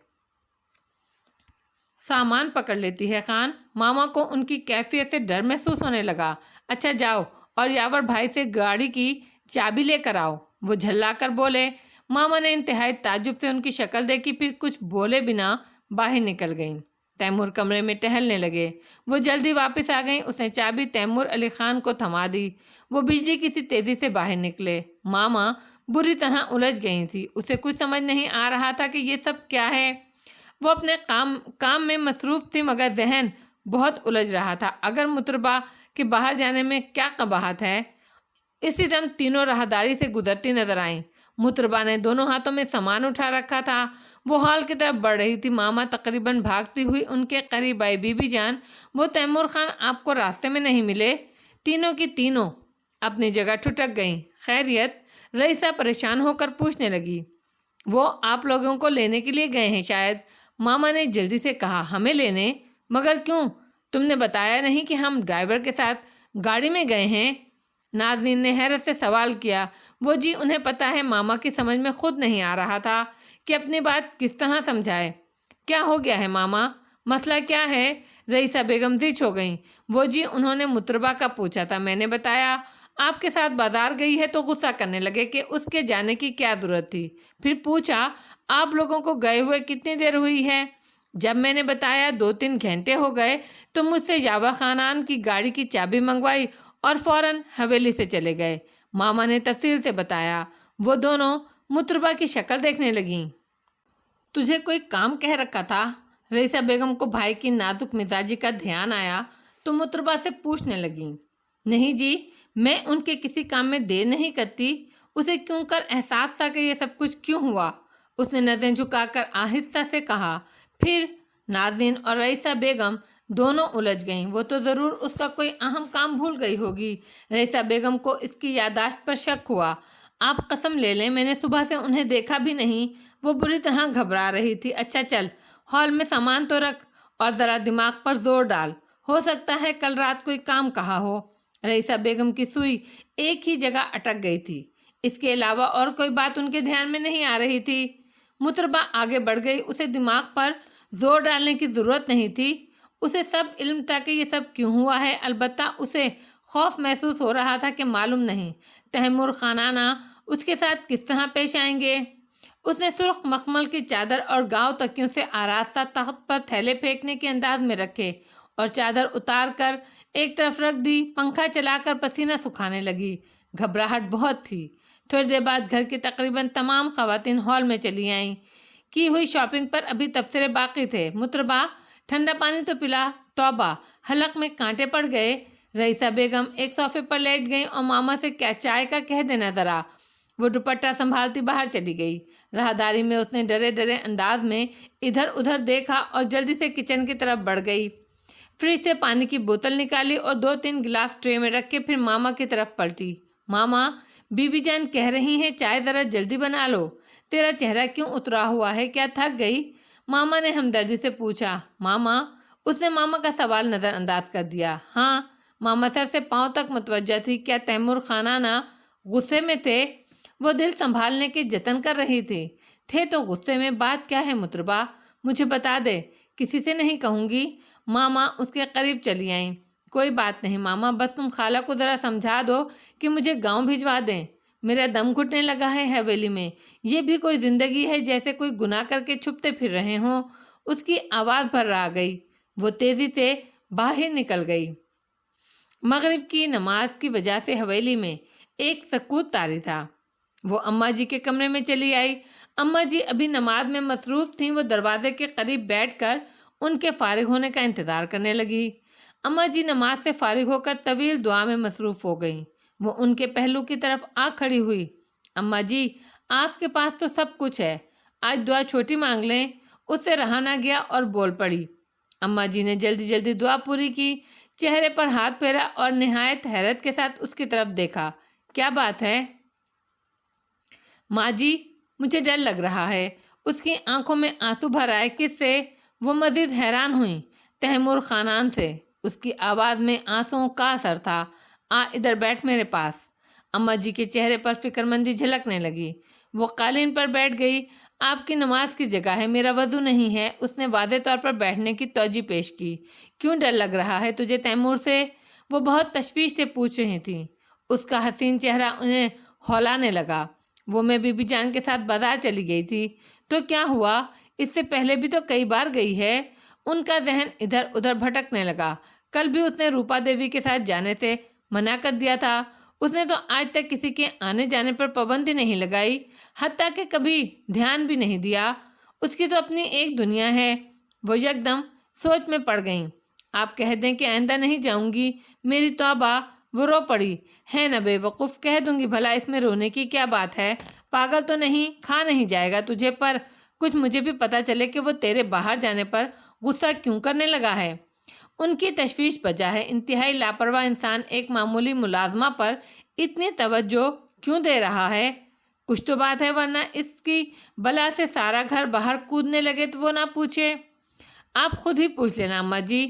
[SPEAKER 1] سامان پکڑ لیتی ہے خان۔ ماما کو ان کی کیفیت سے ڈر محسوس ہونے لگا۔ اچھا جاؤ اور یاور بھائی سے گاڑی کی چابی لے کر آؤ، وہ جھلا کر بولے۔ ماما نے انتہائی تعجب سے ان کی شکل دیکھی، پھر کچھ بولے بنا باہر نکل گئیں۔ تیمور کمرے میں ٹہلنے لگے۔ وہ جلدی واپس آ گئیں۔ اس نے چابی تیمور علی خان کو تھما دی۔ وہ بجلی کی سی تیزی سے باہر نکلے۔ ماما بری طرح الجھ گئی تھی۔ اسے کچھ سمجھ نہیں آ رہا تھا کہ یہ سب کیا ہے۔ وہ اپنے کام میں مصروف تھی، مگر ذہن بہت الجھ رہا تھا۔ اگر مطربہ کے باہر جانے میں کیا قباحت ہے؟ اسی دم تینوں راہداری سے گزرتی نظر آئیں۔ مطربہ نے دونوں ہاتھوں میں سامان اٹھا رکھا تھا، وہ ہال کی طرف بڑھ رہی تھی۔ ماما تقریباً بھاگتی ہوئی ان کے قریب آئی۔ بی بی جان، وہ تیمور خان آپ کو راستے میں نہیں ملے؟ تینوں کی تینوں اپنی جگہ ٹھٹک گئیں۔ خیریت؟ رئیسہ پریشان ہو کر پوچھنے لگی۔ وہ آپ لوگوں کو لینے کے لیے گئے ہیں شاید، ماما نے جلدی سے کہا۔ ہمیں لینے؟ مگر کیوں؟ تم نے بتایا نہیں کہ ہم ڈرائیور کے ساتھ گاڑی میں گئے ہیں؟ ناظرین نے حیرت سے سوال کیا۔ وہ جی انہیں پتہ ہے، ماما کی سمجھ میں خود نہیں آ رہا تھا کہ اپنی بات کس طرح سمجھائے۔ کیا ہو گیا ہے ماما؟ مسئلہ کیا ہے؟ رئیسہ بیگم زچ ہو گئیں۔ وہ جی انہوں نے مطربہ کا پوچھا تھا، میں نے بتایا آپ کے ساتھ بازار گئی ہے تو غصہ کرنے لگے کہ اس کے جانے کی کیا ضرورت تھی۔ پھر پوچھا آپ لوگوں کو گئے ہوئے کتنی دیر ہوئی ہے؟ جب میں نے بتایا 2-3 گھنٹے ہو گئے تو مجھ سے یاوا خانان کی گاڑی کی چابی منگوائی اور فوراً حویلی سے چلے گئے۔ ماما نے تفصیل سے بتایا۔ وہ دونوں مطربہ کی شکل دیکھنے لگیں۔ تجھے کوئی کام کہہ رکھا تھا؟ رئیسہ بیگم کو بھائی کی نازک مزاجی کا دھیان آیا تو مطربہ سے پوچھنے لگیں۔ نہیں جی، میں ان کے کسی کام میں دیر نہیں کرتی۔ اسے کیوں کر احساس تھا کہ یہ سب کچھ کیوں ہوا۔ اس نے نظریں جھکا کر آہستہ سے کہا۔ پھر ناظرین اور رئیسہ بیگم دونوں الجھ گئیں۔ وہ تو ضرور اس کا کوئی اہم کام بھول گئی ہوگی۔ رئیسہ بیگم کو اس کی یادداشت پر شک ہوا۔ آپ قسم لے لیں میں نے صبح سے انہیں دیکھا بھی نہیں۔ وہ بری طرح گھبرا رہی تھی۔ اچھا چل، ہال میں سامان تو رکھ اور ذرا دماغ پر زور ڈال، ہو سکتا ہے کل رات کوئی کام کہا ہو۔ رئیسہ بیگم کی سوئی ایک ہی جگہ اٹک گئی تھی، اس کے علاوہ اور کوئی بات ان کے دھیان میں نہیں آ رہی تھی۔ مطربہ آگے بڑھ گئی۔ اسے دماغ پر زور ڈالنے کی ضرورت نہیں تھی، اسے سب علم تھا کہ یہ سب کیوں ہوا ہے۔ البتہ اسے خوف محسوس ہو رہا تھا کہ معلوم نہیں تیمور خانانہ اس کے ساتھ کس طرح پیش آئیں گے۔ اس نے سرخ مخمل کی چادر اور گاؤ تکیوں سے آراستہ تخت پر تھیلے پھینکنے کے انداز میں رکھے اور چادر اتار کر ایک طرف رکھ دی۔ پنکھا چلا کر پسینہ سکھانے لگی۔ گھبراہٹ بہت تھی۔ تھوڑی دیر بعد گھر کی تقریباً تمام خواتین ہال میں چلی آئیں۔ کی ہوئی شاپنگ پر ابھی تبصرے باقی تھے۔ مطربہ ٹھنڈا پانی تو پلا۔ توبہ، حلق میں کانٹے پڑ گئے۔ رئیسہ بیگم ایک صوفے پر لیٹ گئیں اور ماما سے کیا چائے کا کہہ دینا ذرا۔ وہ دوپٹہ سنبھالتی باہر چلی گئی۔ راہداری میں اس نے ڈرے ڈرے انداز میں ادھر ادھر دیکھا اور جلدی سے کچن کی طرف بڑھ گئی۔ فریج سے پانی کی بوتل نکالی اور 2-3 گلاس ٹرے میں رکھ کے پھر ماما کی طرف پلٹی۔ ماما، بی بی جان کہہ رہی ہیں چائے ذرا جلدی بنا لو۔ تیرا چہرہ کیوں اترا ہوا ہے، کیا تھک گئی؟ ماما نے ہمدردی سے پوچھا۔ ماما، اس نے ماما کا سوال نظر انداز کر دیا۔ ہاں، ماما سر سے پاؤں تک متوجہ تھی۔ کیا تیمور خانانہ غصے میں تھے؟ وہ دل سنبھالنے کے جتن کر رہی تھی۔ تھے تو غصے میں، بات کیا ہے مطربہ؟ مجھے بتا دے، کسی سے نہیں کہوں گی۔ ماما اس کے قریب چلی آئیں۔ کوئی بات نہیں ماما، بس تم خالہ کو ذرا سمجھا دو کہ مجھے گاؤں بھجوا دیں۔ میرا دم گھٹنے لگا ہے حویلی میں۔ یہ بھی کوئی زندگی ہے جیسے کوئی گناہ کر کے چھپتے پھر رہے ہوں۔ اس کی آواز بھر آ گئی۔ وہ تیزی سے باہر نکل گئی۔ مغرب کی نماز کی وجہ سے حویلی میں ایک سکوت طاری تھا۔ وہ اماں جی کے کمرے میں چلی آئی۔ اماں جی ابھی نماز میں مصروف تھیں۔ وہ دروازے کے قریب بیٹھ کر ان کے فارغ ہونے کا انتظار کرنے لگی۔ اماں جی نماز سے فارغ ہو کر طویل دعا میں مصروف ہو گئیں۔ وہ ان کے پہلو کی طرف آ کھڑی ہوئی۔ اماں جی، آپ کے پاس تو سب کچھ ہے، آج دعا چھوٹی مانگ لیں۔ اس سے رہا نہ گیا اور بول پڑی۔ اماں جی نے جلدی جلدی دعا پوری کی، چہرے پر ہاتھ پھیرا اور نہایت حیرت کے ساتھ اس کی طرف دیکھا۔ کیا بات ہے ماں جی؟ مجھے ڈر لگ رہا ہے۔ اس کی آنکھوں میں آنسو بھر آئے۔ کس سے؟ وہ مزید حیران ہوئیں۔ تیمور خانان سے۔ اس کی آواز میں آنسوؤں کا اثر تھا۔ آ ادھر بیٹھ میرے پاس۔ اماں جی کے چہرے پر فکر مندی جھلکنے لگی۔ وہ قالین پر بیٹھ گئی۔ آپ کی نماز کی جگہ ہے، میرا وضو نہیں ہے۔ اس نے واضح طور پر بیٹھنے کی توجہ پیش کی۔ کیوں ڈر لگ رہا ہے تجھے تیمور سے؟ وہ بہت تشویش سے پوچھ رہی تھیں۔ اس کا حسین چہرہ انہیں ہولانے لگا۔ وہ میں بی بی جان کے ساتھ بازار چلی گئی تھی۔ تو کیا ہوا؟ اس سے پہلے بھی تو کئی بار گئی ہے۔ ان کا ذہن ادھر ادھر بھٹکنے لگا۔ کل بھی اس نے روپا دیوی کے ساتھ جانے سے منع کر دیا تھا۔ اس نے تو آج تک کسی کے آنے جانے پر پابندی نہیں لگائی، حتیٰ کہ کبھی دھیان بھی نہیں دیا۔ اس کی تو اپنی ایک دنیا ہے۔ وہ یکدم سوچ میں پڑ گئیں۔ آپ کہہ دیں کہ آئندہ نہیں جاؤں گی، میری توبہ۔ وہ رو پڑی۔ ہے نہ بے وقوف، کہہ دوں گی، بھلا اس میں رونے کی کیا بات ہے؟ پاگل تو نہیں، کھا نہیں جائے گا تجھے، پر کچھ مجھے بھی پتہ چلے کہ وہ تیرے باہر جانے پر غصہ کیوں کرنے لگا ہے۔ ان کی تشویش بجا ہے۔ انتہائی لاپرواہ انسان ایک معمولی ملازمہ پر اتنی توجہ کیوں دے رہا ہے؟ کچھ تو بات ہے، ورنہ اس کی بلا سے سارا گھر باہر کودنے لگے تو وہ نہ پوچھے۔ آپ خود ہی پوچھ لینا اماں جی،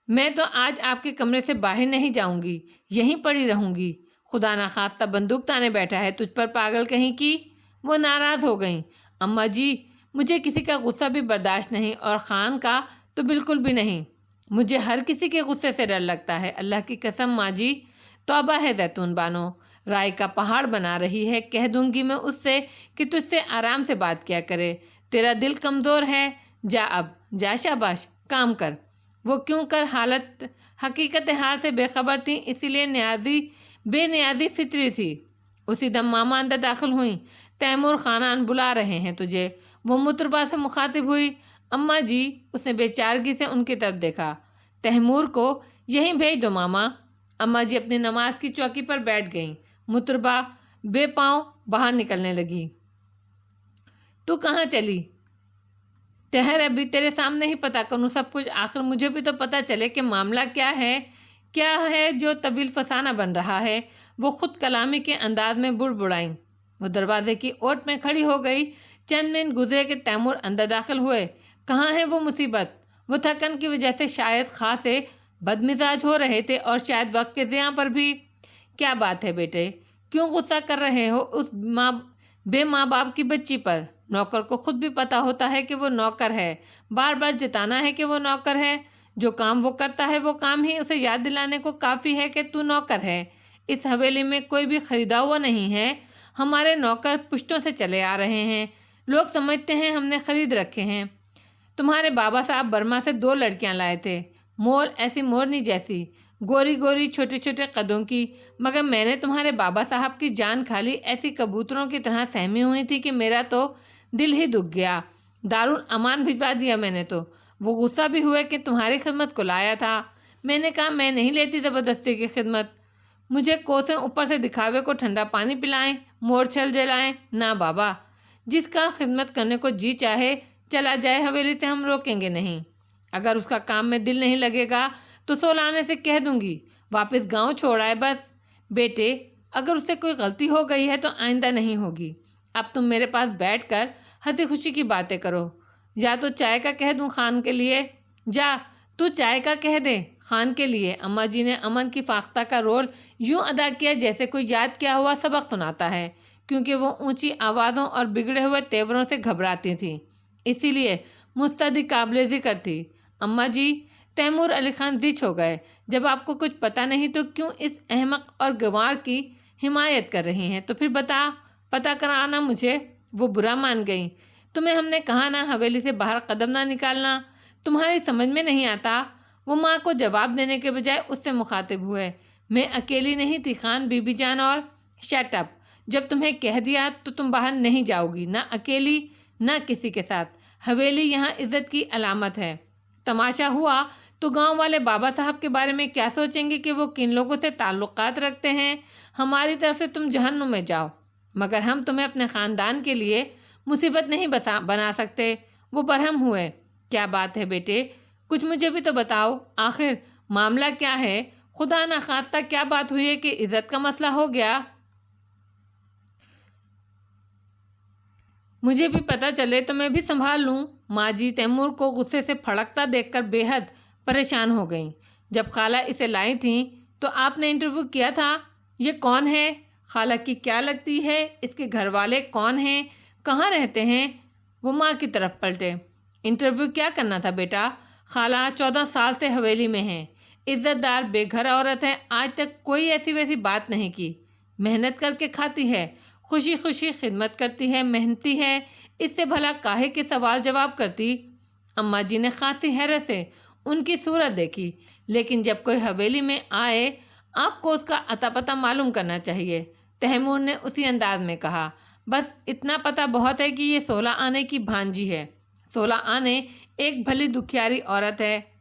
[SPEAKER 1] میں تو آج آپ کے کمرے سے باہر نہیں جاؤں گی، یہیں پڑی رہوں گی۔ خدا نخواستہ بندوق تانے بیٹھا ہے تجھ پر، پاگل کہیں کی۔ وہ ناراض ہو گئیں۔ اماں جی، مجھے کسی کا غصہ بھی برداشت نہیں، اور خان کا تو بالکل بھی نہیں۔ مجھے ہر کسی کے غصے سے ڈر لگتا ہے، اللہ کی قسم ماں جی۔ توبہ ہے زیتون بانو، رائے کا پہاڑ بنا رہی ہے۔ کہہ دوں گی میں اس سے کہ تجھ سے آرام سے بات کیا کرے، تیرا دل کمزور ہے۔ جا اب، جا، شاباش، کام کر۔ وہ کیوں کر حقیقت حال سے بے خبر تھیں، اسی لیے بے نیازی فطری تھی۔ اسی دم ماما اندر داخل ہوئیں۔ تیمور خانان بلا رہے ہیں تجھے۔ وہ مطربہ سے مخاطب ہوئی۔ اماں جی، اس نے بے چارگی سے ان کی طرف دیکھا۔ تیمور کو یہیں بھیج دو ماما۔ اماں جی اپنی نماز کی چوکی پر بیٹھ گئیں۔ مطربہ بے پاؤں باہر نکلنے لگی۔ تو کہاں چلی؟ ٹھہر، ابھی تیرے سامنے ہی پتہ کروں سب کچھ، آخر مجھے بھی تو پتہ چلے کہ معاملہ کیا ہے جو طویل فسانہ بن رہا ہے۔ وہ خود کلامی کے انداز میں بڑبڑائیں۔ وہ دروازے کی اوٹ میں کھڑی ہو گئی۔ چند منٹ گزرے کہ تیمور اندر داخل ہوئے۔ کہاں ہے وہ مصیبت؟ وہ تھکن کی وجہ سے شاید خاصے بدمزاج ہو رہے تھے، اور شاید وقت کے ضیاع پر بھی۔ کیا بات ہے بیٹے، کیوں غصہ کر رہے ہو اس بے ماں باپ کی بچی پر؟ نوکر کو خود بھی پتہ ہوتا ہے کہ وہ نوکر ہے، بار بار جتانا ہے کہ وہ نوکر ہے؟ جو کام وہ کرتا ہے وہ کام ہی اسے یاد دلانے کو کافی ہے کہ تو نوکر ہے۔ اس حویلی میں کوئی بھی خریدا ہوا نہیں ہے، ہمارے نوکر پشتوں سے چلے آ رہے ہیں، لوگ سمجھتے ہیں ہم نے خرید رکھے ہیں۔ تمہارے بابا صاحب برما سے 2 لڑکیاں لائے تھے، مول ایسی مورنی جیسی، گوری گوری، چھوٹے چھوٹے قدوں کی، مگر میں نے تمہارے بابا صاحب کی جان کھا لی، ایسی کبوتروں کی طرح سہمی ہوئی تھی کہ میرا تو دل ہی دکھ گیا۔ دارالامان بھجوا دیا میں نے تو۔ وہ غصہ بھی ہوئے کہ تمہاری خدمت کو لایا تھا۔ میں نے کہا میں نہیں لیتی زبردستی کی خدمت، مجھے کوسیں اوپر سے دکھاوے کو ٹھنڈا پانی پلائیں، مورچھل جلائیں، نہ بابا، جس کا خدمت کرنے کو جی چاہے چلا جائے حویلی سے، ہم روکیں گے نہیں۔ اگر اس کا کام میں دل نہیں لگے گا تو 16 آنے سے کہہ دوں گی واپس گاؤں چھوڑ آئے بس۔ بیٹے، اگر اس سے کوئی غلطی ہو گئی ہے تو آئندہ نہیں ہوگی۔ اب تم میرے پاس بیٹھ کر ہنسی خوشی کی باتیں کرو۔ یا تو چائے کا کہہ دوں خان کے لیے؟ جا، تو چائے کا کہہ دے خان کے لیے۔ اماں جی نے امن کی فاختہ کا رول یوں ادا کیا جیسے کوئی یاد کیا ہوا سبق سناتا ہے، کیونکہ وہ اونچی آوازوں اور بگڑے ہوئے تیوروں سے گھبراتی تھیں، اسی لیے مستعد قابل ذکر تھی۔ اماں جی، تیمور علی خان زچ ہو گئے۔ جب آپ کو کچھ پتہ نہیں تو کیوں اس احمق اور گنوار کی حمایت کر رہی ہیں؟ تو پھر پتہ کرانا مجھے۔ وہ برا مان گئیں۔ تمہیں ہم نے کہا نا حویلی سے باہر قدم نہ نکالنا، تمہاری سمجھ میں نہیں آتا؟ وہ ماں کو جواب دینے کے بجائے اس سے مخاطب ہوئے۔ میں اکیلی نہیں تھی خان، بی بی جان اور… شٹ اپ، جب تمہیں کہہ دیا تو تم باہر نہیں جاؤ گی، نہ اکیلی نہ کسی کے ساتھ۔ حویلی یہاں عزت کی علامت ہے۔ تماشا ہوا تو گاؤں والے بابا صاحب کے بارے میں کیا سوچیں گے کہ وہ کن لوگوں سے تعلقات رکھتے ہیں؟ ہماری طرف سے تم جہنم میں جاؤ، مگر ہم تمہیں اپنے خاندان کے لیے مصیبت نہیں بنا سکتے۔ وہ برہم ہوئے۔ کیا بات ہے بیٹے، کچھ مجھے بھی تو بتاؤ، آخر معاملہ کیا ہے؟ خدا نخواستہ کیا بات ہوئی ہے کہ عزت کا مسئلہ ہو گیا؟ مجھے بھی پتہ چلے تو میں بھی سنبھال لوں۔ ماں جی تیمور کو غصے سے پھڑکتا دیکھ کر بے حد پریشان ہو گئیں۔ جب خالہ اسے لائی تھیں تو آپ نے انٹرویو کیا تھا؟ یہ کون ہے؟ خالہ کی کیا لگتی ہے؟ اس کے گھر والے کون ہیں؟ کہاں رہتے ہیں؟ وہ ماں کی طرف پلٹے۔ انٹرویو کیا کرنا تھا بیٹا؟ خالہ 14 سال سے حویلی میں ہیں، عزت دار بے گھر عورت ہے، آج تک کوئی ایسی ویسی بات نہیں کی، محنت کر کے کھاتی ہے، خوشی خوشی خدمت کرتی ہے، محنتی ہے، اس سے بھلا کاہے کے سوال جواب کرتی؟ اماں جی نے خاصی حیرت سے ان کی صورت دیکھی۔ لیکن جب کوئی حویلی میں آئے آپ کو اس کا اتا پتہ معلوم کرنا چاہیے، تیمور نے اسی انداز میں کہا۔ بس اتنا پتہ بہت ہے کہ یہ 16 آنے کی بھانجی ہے۔ 16 آنے ایک بھلی دکھیاری عورت ہے۔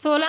[SPEAKER 1] 16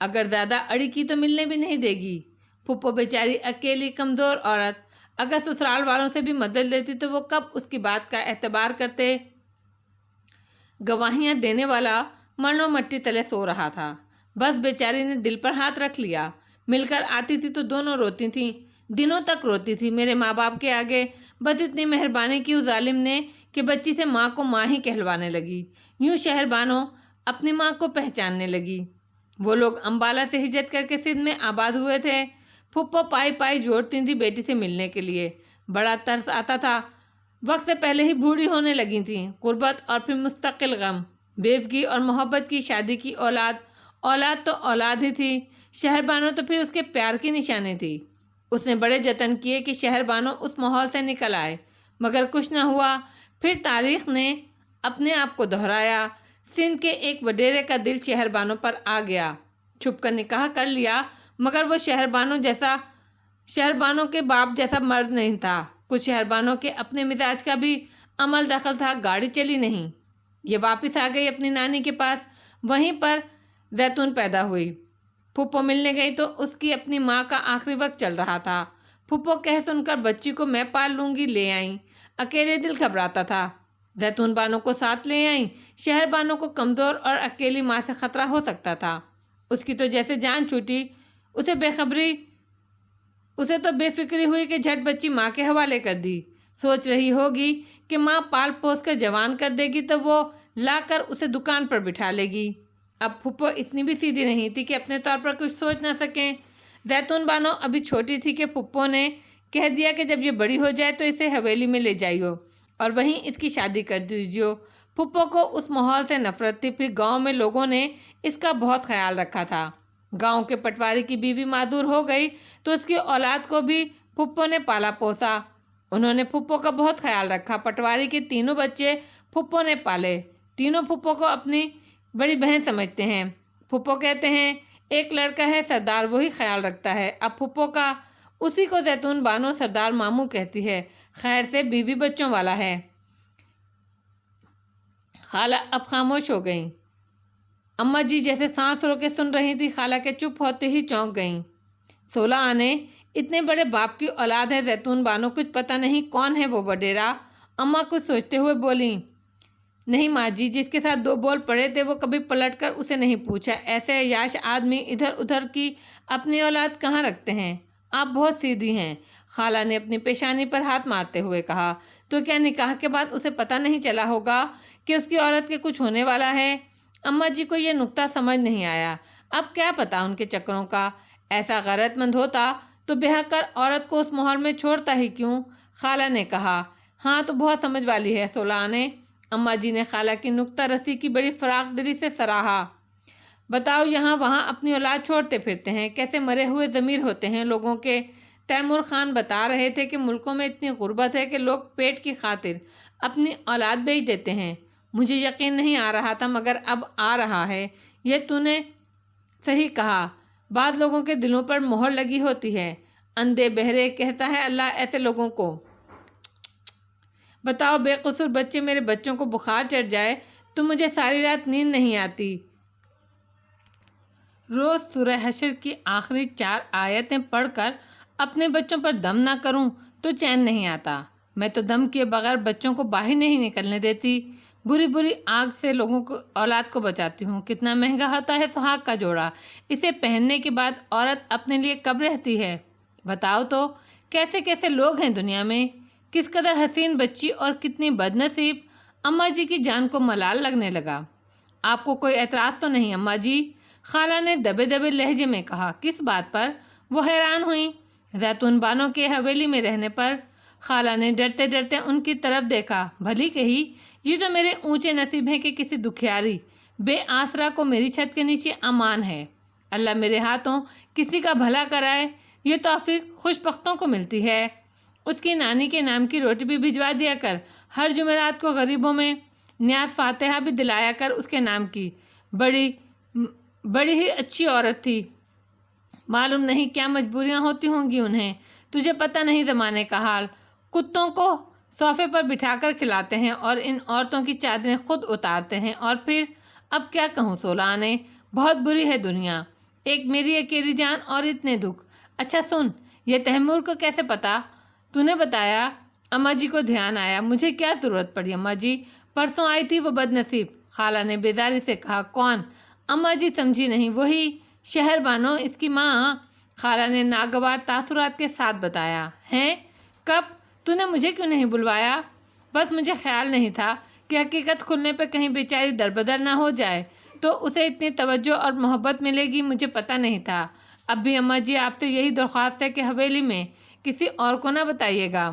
[SPEAKER 1] اگر زیادہ اڑی کی تو ملنے بھی نہیں دے گی۔ پھپھو بیچاری اکیلی کمزور عورت اگر سسرال والوں سے بھی مدد لیتی تو وہ کب اس کی بات کا اعتبار کرتے۔ گواہیاں دینے والا مرنو مٹی تلے سو رہا تھا، بس بیچاری نے دل پر ہاتھ رکھ لیا۔ مل کر آتی تھی تو دونوں روتی تھیں، دنوں تک روتی تھی میرے ماں باپ کے آگے۔ بس اتنی مہربانی کی اس ظالم نے کہ بچی سے ماں کو ماں ہی کہلوانے لگی۔ یوں شہر بانو اپنی ماں کو پہچاننے لگی۔ وہ لوگ امبالہ سے ہجرت کر کے سندھ میں آباد ہوئے تھے۔ پھپھو پائی پائی جوڑتی تھی بیٹی سے ملنے کے لیے، بڑا ترس آتا تھا۔ وقت سے پہلے ہی بوڑھی ہونے لگی تھیں، غربت اور پھر مستقل غم، بیوگی اور محبت کی شادی کی اولاد تو اولاد ہی تھی، شہر بانو تو پھر اس کے پیار کی نشانی تھی۔ اس نے بڑے جتن کیے کہ شہر بانو اس ماحول سے نکل آئے، مگر کچھ نہ ہوا۔ پھر تاریخ نے اپنے آپ کو دہرایا۔ سندھ کے ایک وڈیرے کا دل شہر بانو پر آ گیا، چھپ کر نکاح کر لیا، مگر وہ شہر بانو کے باپ جیسا مرد نہیں تھا۔ کچھ شہر بانو کے اپنے مزاج کا بھی عمل دخل تھا، گاڑی چلی نہیں۔ یہ واپس آ گئی اپنی نانی کے پاس، وہیں پر زیتون پیدا ہوئی۔ پھپھو ملنے گئی تو اس کی اپنی ماں کا آخری وقت چل رہا تھا۔ پھپھو کہہ سن کر بچی کو میں پال لوں گی لے آئیں، اکیلے دل گھبراتا تھا۔ زیتون بانو کو ساتھ لے آئیں۔ شہر بانو کو کمزور اور اکیلی ماں سے خطرہ ہو سکتا تھا، اس کی تو جیسے جان چھوٹی۔ اسے تو بے فکری ہوئی کہ جھٹ بچی ماں کے حوالے کر دی۔ سوچ رہی ہوگی کہ ماں پال پوس کر جوان کر دے گی تو وہ لا کر اسے دکان پر بٹھا لے گی۔ اب پھپھو اتنی بھی سیدھی نہیں تھی کہ اپنے طور پر کچھ سوچ نہ سکیں۔ زیتون بانو ابھی چھوٹی تھی کہ پھپھو نے کہہ دیا کہ جب یہ بڑی ہو جائے تو اسے حویلی میں لے جائیو اور وہیں اس کی شادی کر دیجیو۔ پھپھو کو اس ماحول سے نفرت تھی، پھر گاؤں میں لوگوں نے اس کا بہت خیال رکھا تھا۔ گاؤں کے پٹواری کی بیوی معذور ہو گئی تو اس کی اولاد کو بھی پھپھو نے پالا پوسا۔ انہوں نے پھپھو کا بہت خیال رکھا۔ پٹواری کے تینوں بچے پھپھو نے پالے، تینوں پھپھو کو اپنی بڑی بہن سمجھتے ہیں۔ پھپھو کہتے ہیں ایک لڑکا ہے سردار، وہی خیال رکھتا ہے۔ اب پھپھو کا اسی کو زیتون بانو سردار ماموں کہتی ہے، خیر سے بیوی بچوں والا ہے۔ خالہ اب خاموش ہو گئیں۔ اماں جی جیسے سانس رو کے سن رہی تھی، خالہ کے چپ ہوتے ہی چونک گئیں۔ 16 آنے، اتنے بڑے باپ کی اولاد ہے زیتون بانو، کچھ پتہ نہیں کون ہے وہ وڈیرا؟ اماں کچھ سوچتے ہوئے بولیں، نہیں ماں جی، جس کے ساتھ 2 بول پڑے تھے وہ کبھی پلٹ کر اسے نہیں پوچھا۔ ایسے عیاش آدمی ادھر ادھر کی اپنی اولاد کہاں رکھتے ہیں؟ آپ بہت سیدھی ہیں۔ خالہ نے اپنی پیشانی پر ہاتھ مارتے ہوئے کہا، تو کیا نکاح کے بعد اسے پتہ نہیں چلا ہوگا کہ اس کی عورت کے کچھ ہونے والا ہے؟ اماں جی کو یہ نکتہ سمجھ نہیں آیا۔ اب کیا پتہ ان کے چکروں کا؟ ایسا غیرت مند ہوتا تو بیاہ کر عورت کو اس ماحول میں چھوڑتا ہی کیوں؟ خالہ نے کہا، ہاں تو بہت سمجھ والی ہے 16 آنے۔ اماں جی نے خالہ کی نکتہ رسی کی بڑی فراخ دلی سے سراہا۔ بتاؤ، یہاں وہاں اپنی اولاد چھوڑتے پھرتے ہیں، کیسے مرے ہوئے ضمیر ہوتے ہیں لوگوں کے۔ تیمور خان بتا رہے تھے کہ ملکوں میں اتنی غربت ہے کہ لوگ پیٹ کی خاطر اپنی اولاد بیچ دیتے ہیں۔ مجھے یقین نہیں آ رہا تھا مگر اب آ رہا ہے۔ یہ تو نے صحیح کہا، بعض لوگوں کے دلوں پر مہر لگی ہوتی ہے۔ اندھے بہرے کہتا ہے اللہ ایسے لوگوں کو۔ بتاؤ، بے قصور بچے، میرے بچوں کو بخار چڑھ جائے تو مجھے ساری رات نیند نہیں آتی۔ روز سورہ حشر کی آخری 4 آیتیں پڑھ کر اپنے بچوں پر دم نہ کروں تو چین نہیں آتا۔ میں تو دم کیے بغیر بچوں کو باہر نہیں نکلنے دیتی، بری بری آگ سے لوگوں کو اولاد کو بچاتی ہوں۔ کتنا مہنگا ہوتا ہے سہاگ کا جوڑا، اسے پہننے کے بعد عورت اپنے لیے کب رہتی ہے؟ بتاؤ تو، کیسے کیسے لوگ ہیں دنیا میں، کس قدر حسین بچی اور کتنی بد نصیب۔ اماں جی کی جان کو ملال لگنے لگا۔ آپ کو کوئی اعتراض تو نہیں اماں جی؟ خالہ نے دبے دبے لہجے میں کہا۔ کس بات پر؟ وہ حیران ہوئیں۔ زیتون بانو کے حویلی میں رہنے پر۔ خالہ نے ڈرتے ڈرتے ان کی طرف دیکھا۔ بھلی کہی، یہ تو میرے اونچے نصیب ہے کہ کسی دکھیاری بے آسرا کو میری چھت کے نیچے امان ہے۔ اللہ میرے ہاتھوں کسی کا بھلا کرائے، یہ توفیق خوش بختوں کو ملتی ہے۔ اس کی نانی کے نام کی روٹی بھی بھجوا دیا کر، ہر جمعرات کو غریبوں میں نیاز فاتحہ بھی دلایا کر اس کے نام کی۔ بڑی ہی اچھی عورت تھی، معلوم نہیں کیا مجبوریاں ہوتی ہوں گی انہیں، تجھے پتہ نہیں زمانے کا حال۔ کتوں کو صوفے پر بٹھا کر کھلاتے ہیں اور ان عورتوں کی چادریں خود اتارتے ہیں، اور پھر اب کیا کہوں 16 آنے، بہت بری ہے دنیا۔ ایک میری اکیلی جان اور اتنے دکھ۔ اچھا سن، یہ تیمور کو کیسے پتا؟ تو نے بتایا۔ اماں جی کو دھیان آیا۔ مجھے کیا ضرورت پڑی اماں جی؟ پرسوں آئی تھی وہ بد نصیب، خالہ نے بیزاری سے کہا۔ کون؟ اماں جی سمجھی نہیں۔ وہی شہر بانو، اس کی ماں، خالہ نے ناگوار تاثرات کے ساتھ بتایا۔ ہیں؟ کب؟ تو نے مجھے کیوں نہیں بلوایا؟ بس مجھے خیال نہیں تھا کہ حقیقت کھلنے پہ کہیں بیچاری دربدر نہ ہو جائے تو اسے اتنی توجہ اور محبت ملے گی، مجھے پتہ نہیں تھا۔ اب بھی اماں جی آپ سے یہی درخواست ہے کہ حویلی میں کسی اور کو نہ بتائیے گا۔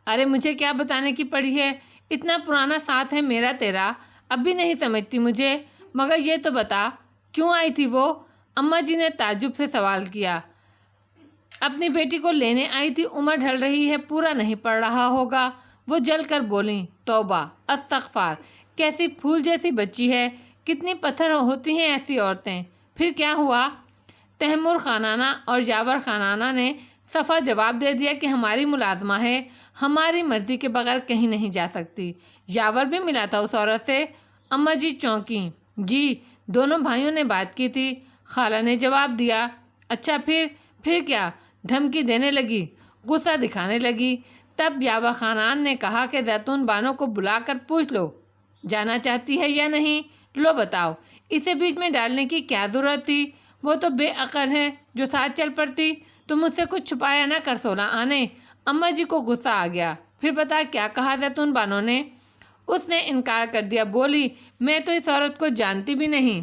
[SPEAKER 1] ارے مجھے کیا بتانے کی پڑی ہے، اتنا پرانا ساتھ ہے میرا تیرا، اب بھی نہیں سمجھتی مجھے؟ مگر یہ تو بتا کیوں آئی تھی وہ؟ اماں جی نے تعجب سے سوال کیا۔ اپنی بیٹی کو لینے آئی تھی، عمر ڈھل رہی ہے، پورا نہیں پڑ رہا ہوگا۔ وہ جل کر بولیں۔ توبہ، استغفار، کیسی پھول جیسی بچی ہے، کتنی پتھر ہوتی ہیں ایسی عورتیں۔ پھر کیا ہوا؟ تیمور خانانہ اور یاور خانانہ نے صفا جواب دے دیا کہ ہماری ملازمہ ہے، ہماری مرضی کے بغیر کہیں نہیں جا سکتی۔ یاور بھی ملا تھا اس عورت سے؟ اماں جی چونکیں۔ جی، دونوں بھائیوں نے بات کی تھی، خالہ نے جواب دیا۔ اچھا پھر کیا؟ دھمکی دینے لگی، غصہ دکھانے لگی۔ تب یاور خانان نے کہا کہ زیتون بانو کو بلا کر پوچھ لو جانا چاہتی ہے یا نہیں، لو بتاؤ، اسے بیچ میں ڈالنے کی کیا ضرورت تھی؟ وہ تو بے عقل ہے جو ساتھ چل پڑتی۔ تو مجھ سے کچھ چھپایا نہ کر 16 آنے۔ اماں جی کو غصہ آ گیا۔ پھر بتا کیا کہا زیتون بانو نے؟ اس نے انکار کر دیا، بولی میں تو اس عورت کو جانتی بھی نہیں۔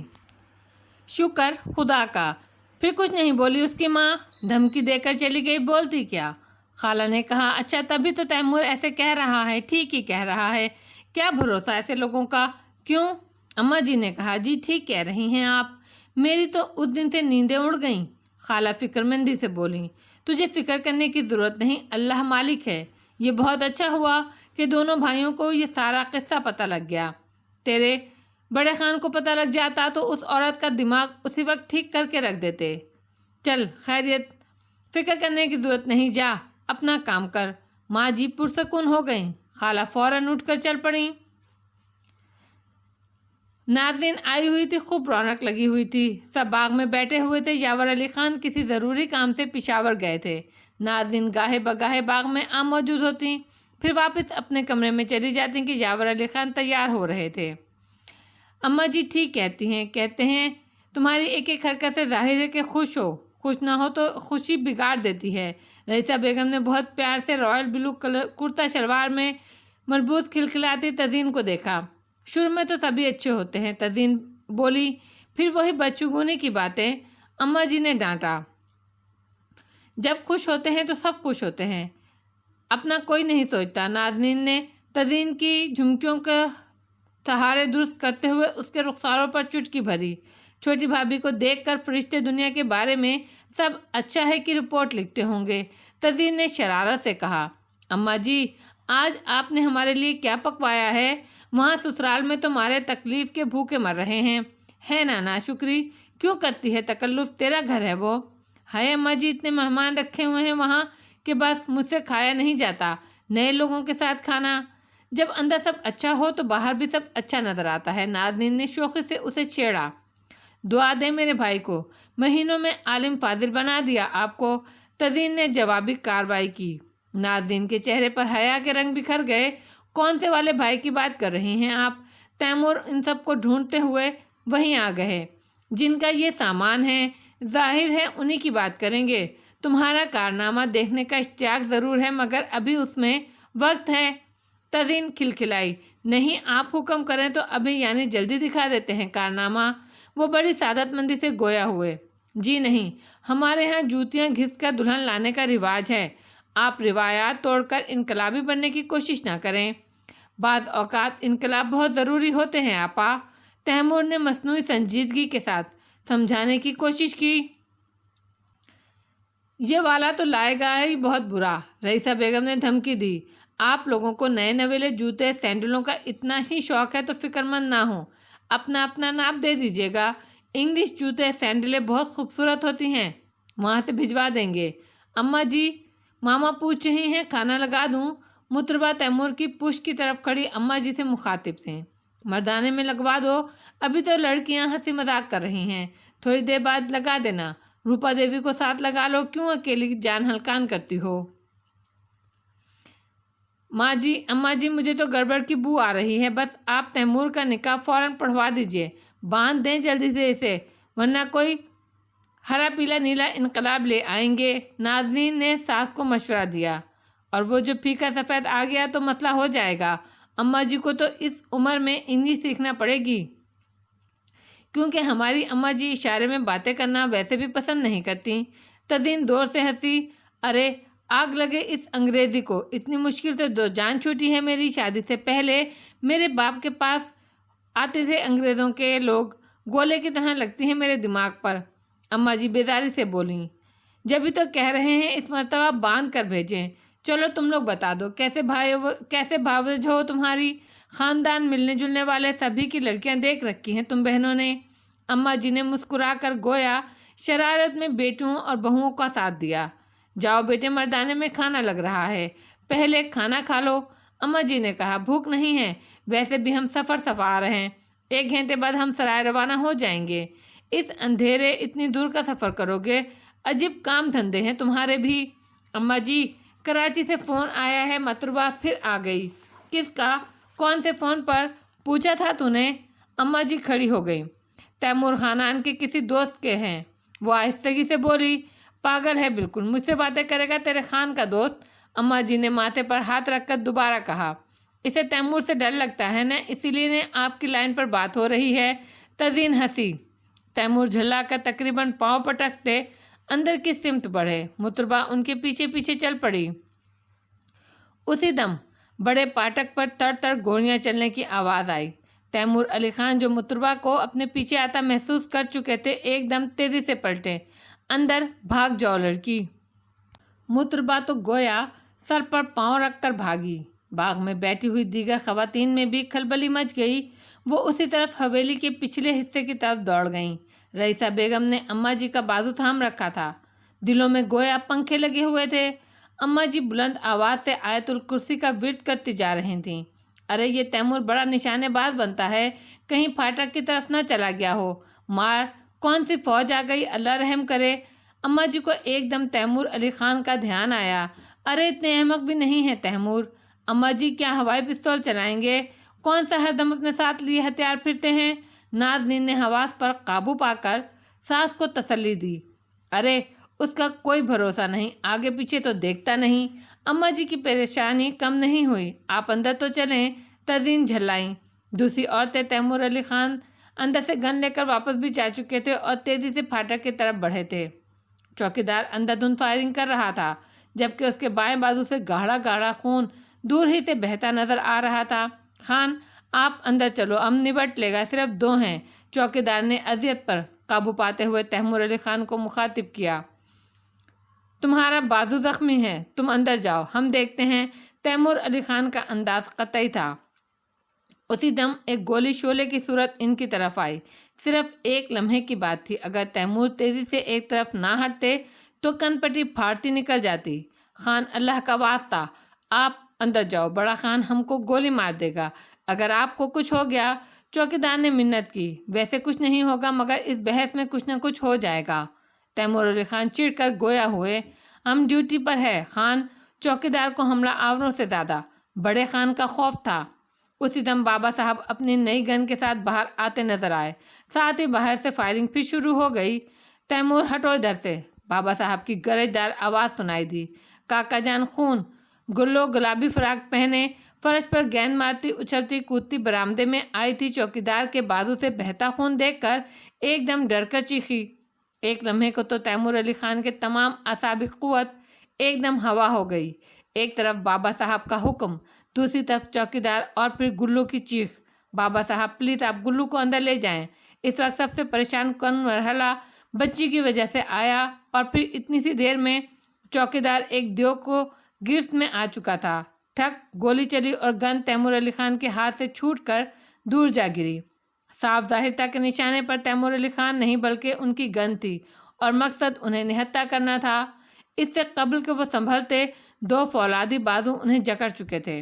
[SPEAKER 1] شکر خدا کا۔ پھر کچھ نہیں بولی اس کی ماں؟ دھمکی دے کر چلی گئی، بولتی کیا؟ خالہ نے کہا۔ اچھا تبھی تو تیمور ایسے کہہ رہا ہے، ٹھیک ہی کہہ رہا ہے، کیا بھروسہ ایسے لوگوں کا؟ کیوں؟ اماں جی نے کہا۔ جی ٹھیک کہہ رہی ہیں آپ، میری تو اس دن سے نیندیں اڑ گئیں۔ خالہ فکر مندی سے بولیں۔ تجھے فکر کرنے کی ضرورت نہیں، اللہ مالک ہے۔ یہ بہت اچھا ہوا کہ دونوں بھائیوں کو یہ سارا قصہ پتہ لگ گیا۔ تیرے بڑے خان کو پتہ لگ جاتا تو اس عورت کا دماغ اسی وقت ٹھیک کر کے رکھ دیتے۔ چل خیریت، فکر کرنے کی ضرورت نہیں، جا اپنا کام کر۔ ماں جی پرسکون ہو گئیں۔ خالہ فوراً اٹھ کر چل پڑیں۔ ناظرین آئی ہوئی تھی، خوب رونق لگی ہوئی تھی، سب باغ میں بیٹھے ہوئے تھے۔ یاور علی خان کسی ضروری کام سے پشاور گئے تھے۔ ناظرین گاہے بگاہے باغ میں موجود ہوتی، پھر واپس اپنے کمرے میں چلی جاتی کہ یاور علی خان تیار ہو رہے تھے۔ اماں جی ٹھیک کہتے ہیں تمہاری ایک ایک حرکت سے ظاہر ہے کہ خوش ہو، خوش نہ ہو تو خوشی بگاڑ دیتی ہے۔ رئیسہ بیگم نے بہت پیار سے رائل بلو کرتا شلوار میں ملبوس کھلکھلاتی تزین کو دیکھا۔ شروع میں تو سبھی اچھے ہوتے ہیں، تزین بولی، پھر وہی بچگونی کی باتیں۔ اماں جی نے ڈانٹا۔ جب خوش ہوتے ہیں تو سب خوش ہوتے ہیں، اپنا کوئی نہیں سوچتا۔ ناظرین نے تزین کی جھمکیوں کے سہارے درست کرتے ہوئے اس کے رخساروں پر چٹکی بھری۔ چھوٹی بھابھی کو دیکھ کر فرشتے دنیا کے بارے میں سب اچھا ہے کی رپورٹ لکھتے ہوں گے۔ تزین نے شرارت سے کہا۔ اماں جی آج آپ نے ہمارے لیے کیا پکوایا ہے؟ وہاں سسرال میں تمہارے تکلیف کے بھوکے مر رہے ہیں۔ ہے نا ناشکری، کیوں کرتی ہے تکلف، تیرا گھر ہے وہ۔ ہے اماں جی اتنے مہمان رکھے ہوئے ہیں وہاں کہ بس مجھ سے کھایا نہیں جاتا، نئے لوگوں کے ساتھ کھانا۔ جب اندر سب اچھا ہو تو باہر بھی سب اچھا نظر آتا ہے۔ ناظرین نے شوخی سے اسے چھیڑا۔ دعا دے میرے بھائی کو، مہینوں میں عالم فاضل بنا دیا آپ کو۔ تزین نے جوابی کارروائی کی۔ ناظرین کے چہرے پر حیا کے رنگ بکھر گئے۔ کون سے والے بھائی کی بات کر رہی ہیں آپ؟ تیمور ان سب کو ڈھونڈتے ہوئے وہیں آ گئے۔ جن کا یہ سامان ہے، ظاہر ہے انہی کی بات کریں گے۔ تمہارا کارنامہ دیکھنے کا اشتیاق ضرور ہے مگر ابھی اس میں وقت ہے۔ تزین کھلکھلائی۔ نہیں، آپ حکم کریں تو ابھی یعنی جلدی دکھا دیتے ہیں کارنامہ۔ وہ بڑی سعادت مندی سے گویا ہوئے۔ جی نہیں، ہمارے ہاں جوتیاں گھس کر دلہن لانے کا رواج ہے، آپ روایات توڑ کر انقلابی بننے کی کوشش نہ کریں۔ بعض اوقات انقلاب بہت ضروری ہوتے ہیں آپا، تیمور نے مصنوعی سنجیدگی کے ساتھ سمجھانے کی کوشش کی۔ یہ والا تو لائے گا ہی بہت برا، رئیسہ بیگم نے دھمکی دی۔ آپ لوگوں کو نئے نویلے جوتے سینڈلوں کا اتنا ہی شوق ہے تو فکر مند نہ ہوں، اپنا اپنا ناپ دے دیجیے گا۔ انگلش جوتے سینڈلیں بہت خوبصورت ہوتی ہیں، وہاں سے بھجوا دیں گے۔ اماں جی ماما پوچھ رہی ہیں، کھانا لگا دوں؟ مطربہ تیمور کی پشت کی طرف کھڑی اماں جی سے مخاطب تھیں۔ مردانے میں لگوا دو، ابھی تو لڑکیاں ہنسی مذاق کر رہی ہیں، تھوڑی دیر بعد لگا دینا۔ روپا دیوی کو ساتھ لگا لو، کیوں اکیلی جان ہلکان کرتی ہو؟ ماں جی، اماں جی، مجھے تو گڑبڑ کی بو آ رہی ہے، بس آپ تیمور کا نکاح فوراً پڑھوا دیجئے، باندھ دیں جلدی سے اسے، ورنہ کوئی ہرا پیلا نیلا انقلاب لے آئیں گے۔ ناظرین نے ساس کو مشورہ دیا، اور وہ جو پھیکا سفید آ گیا تو مسئلہ ہو جائے گا۔ اماں جی کو تو اس عمر میں انگلش سیکھنا پڑے گی، کیونکہ ہماری اماں جی اشارے میں باتیں کرنا ویسے بھی پسند نہیں کرتی۔ تزین دور سے ہنسی، ارے آگ لگے اس انگریزی کو، اتنی مشکل سے تو جان چھوٹی ہے میری۔ شادی سے پہلے میرے باپ کے پاس آتے تھے انگریزوں کے لوگ، گولے کی طرح لگتی ہیں میرے دماغ پر۔ اماں جی بیزاری سے بولیں، جبھی تو کہہ رہے ہیں اس مرتبہ باندھ کر بھیجیں۔ چلو تم لوگ بتا دو، کیسے بھاوج ہو تمہاری؟ خاندان، ملنے جلنے والے سبھی کی لڑکیاں دیکھ رکھی ہیں تم بہنوں نے؟ اماں جی نے مسکرا کر گویا شرارت میں بیٹوں اور بہوؤں کا ساتھ دیا۔ جاؤ بیٹے، مردانے میں کھانا لگ رہا ہے، پہلے کھانا کھا لو۔ اماں جی نے کہا، بھوک نہیں ہے، ویسے بھی ہم سفر آ رہے ہیں، 1 گھنٹے بعد ہم سرائے روانہ ہو جائیں گے۔ اس اندھیرے اتنی دور کا سفر کرو گے؟ عجیب کام دھندے ہیں تمہارے بھی۔ اماں جی، کراچی سے فون آیا ہے، مطربہ پھر آ گئی۔ کس کا؟ کون سے فون پر؟ پوچھا تھا تو نے؟ اماں جی کھڑی ہو گئی۔ تیمور خاندان کے کسی دوست کے ہیں، وہ آہستگی سے بولی۔ پاگل ہے بالکل، مجھ سے باتیں کرے گا تیرے خان کا دوست؟ اماں جی نے ماتھے پر ہاتھ رکھ کر دوبارہ کہا، اسے تیمور سے ڈر لگتا ہے نا، اسی لیے آپ کی لائن پر بات ہو رہی ہے۔ تزین ہنسی۔ تیمور جھلا کر تقریباً پاؤں پٹکتے اندر کی سمت بڑھے، مطربہ ان کے پیچھے پیچھے چل پڑی۔ اسی دم بڑے پاٹک پر تڑ تڑ گولیاں چلنے کی آواز آئی۔ تیمور علی خان، جو مطربہ کو اپنے پیچھے آتا محسوس کر چکے تھے، ایک دم تیزی سے پلٹے، اندر بھاگ جاؤ لڑکی۔ مطربہ تو گویا سر پر پاؤں رکھ کر بھاگی۔ باغ میں بیٹھی ہوئی دیگر خواتین میں بھی کھلبلی مچ گئی، وہ اسی طرف حویلی کے پچھلے حصے کی طرف دوڑ گئیں۔ رئیسہ بیگم نے اماں جی کا بازو تھام رکھا تھا، دلوں میں گویا پنکھے لگے ہوئے تھے۔ اماں جی بلند آواز سے آیت الکرسی کا ورد کرتی جا رہی تھیں۔ ارے یہ تیمور بڑا نشانے باز بنتا ہے، کہیں پھاٹک کی طرف نہ چلا گیا ہو، مار کون سی فوج آ گئی، اللہ رحم کرے۔ اماں جی کو ایک دم تیمور علی خان کا دھیان آیا۔ ارے اتنے احمق بھی نہیں ہے تیمور۔ اماں جی کیا ہوائی پستول چلائیں گے؟ کون سا ہر دم اپنے ساتھ لیے ہتھیار پھرتے ہیں؟ ناظرین نے حواس پر قابو پا کر ساس کو تسلی دی، ارے اس کا کوئی بھروسہ نہیں، آگے پیچھے تو دیکھتا نہیں۔ اماں جی کی پریشانی کم نہیں ہوئی، آپ اندر تو چلیں۔ تزین جھلائیں۔ دوسری عورتیں تیمور علی خان اندر سے گن لے کر واپس بھی جا چکے تھے اور تیزی سے پھاٹک کی طرف بڑھے تھے۔ چوکیدار اندھا دھند فائرنگ کر رہا تھا، جبکہ اس کے بائیں بازو سے گاڑھا گاڑھا خون دور ہی سے بہتا نظر آ رہا تھا۔ خان، آپ اندر چلو، ہم نبٹ لے گا، صرف 2 ہیں۔ چوکیدار نے اذیت پر قابو پاتے ہوئے تیمور علی خان کو مخاطب کیا، تمہارا بازو زخمی ہے، تم اندر جاؤ، ہم دیکھتے ہیں۔ تیمور علی خان کا انداز قطعی تھا۔ اسی دم ایک گولی شعلے کی صورت ان کی طرف آئی۔ صرف ایک لمحے کی بات تھی، اگر تیمور تیزی سے ایک طرف نہ ہٹتے تو کن پٹی پھاڑتی نکل جاتی۔ خان، اللہ کا واسطہ آپ اندر جاؤ، بڑا خان ہم کو گولی مار دے گا اگر آپ کو کچھ ہو گیا۔ چوکیدار نے منت کی، ویسے کچھ نہیں ہوگا، مگر اس بحث میں کچھ نہ کچھ ہو جائے گا۔ تیمور علی خان چڑ کر گویا ہوئے، ہم ڈیوٹی پر ہے خان۔ چوکیدار کو حملہ آوروں سے زیادہ بڑے خان کا خوف تھا۔ اسی دم بابا صاحب اپنی نئی گن کے ساتھ باہر آتے نظر آئے، ساتھ ہی باہر سے فائرنگ پھر شروع ہو گئی۔ تیمور، ہٹو ادھر سے، بابا صاحب کی گرجدار آواز سنائی دی۔ کاکا جان خون، گلو گلابی فراق پہنے فرش پر گیند مارتی اچھلتی کودتی برآمدے میں آئی تھی۔ چوکیدار کے بازو سے بہتا خون دیکھ کر ایک دم ڈر کر چیخی۔ ایک لمحے کو تو تیمور علی خان کے تمام اعصابی قوت ایک دم ہوا ہو گئی۔ ایک طرف بابا صاحب کا حکم، دوسری طرف چوکیدار اور پھر گلو کی چیخ، بابا صاحب پلیز آپ گلو کو اندر لے جائیں۔ اس وقت سب سے پریشان کن مرحلہ بچی کی وجہ سے آیا، اور پھر اتنی سی دیر میں چوکیدار ایک دیو کو گرفت میں آ چکا تھا۔ ٹھک گولی چلی اور گن تیمور علی خان کے ہاتھ سے چھوٹ کر دور جا گری۔ صاف ظاہر تھا کہ نشانے پر تیمور علی خان نہیں بلکہ ان کی گن تھی، اور مقصد انہیں نہتہ کرنا تھا۔ اس سے قبل کہ وہ سنبھلتے 2 فولادی بازو انہیں جکڑ چکے تھے۔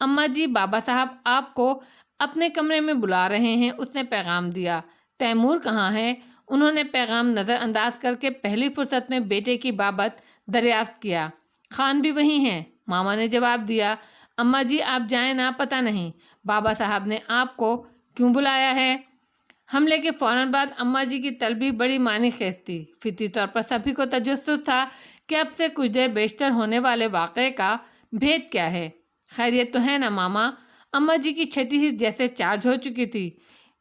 [SPEAKER 1] اماں جی، بابا صاحب آپ کو اپنے کمرے میں بلا رہے ہیں، اس نے پیغام دیا۔ تیمور کہاں ہے؟ انہوں نے پیغام نظر انداز کر کے پہلی فرصت میں بیٹے کی بابت دریافت کیا۔ خان بھی وہی ہیں، ماما نے جواب دیا۔ اماں جی آپ جائیں نا، پتہ نہیں بابا صاحب نے آپ کو کیوں بلایا ہے۔ حملے کے فوراً بعد اماں جی کی طلبی بڑی معنی خیز تھی۔ فطری طور پر سبھی کو تجسس تھا کہ اب سے کچھ دیر بیشتر ہونے والے واقعے کا بھید کیا ہے۔ خیریت تو ہے نا ماما؟ اماں جی کی چھٹی ہی جیسے چارج ہو چکی تھی۔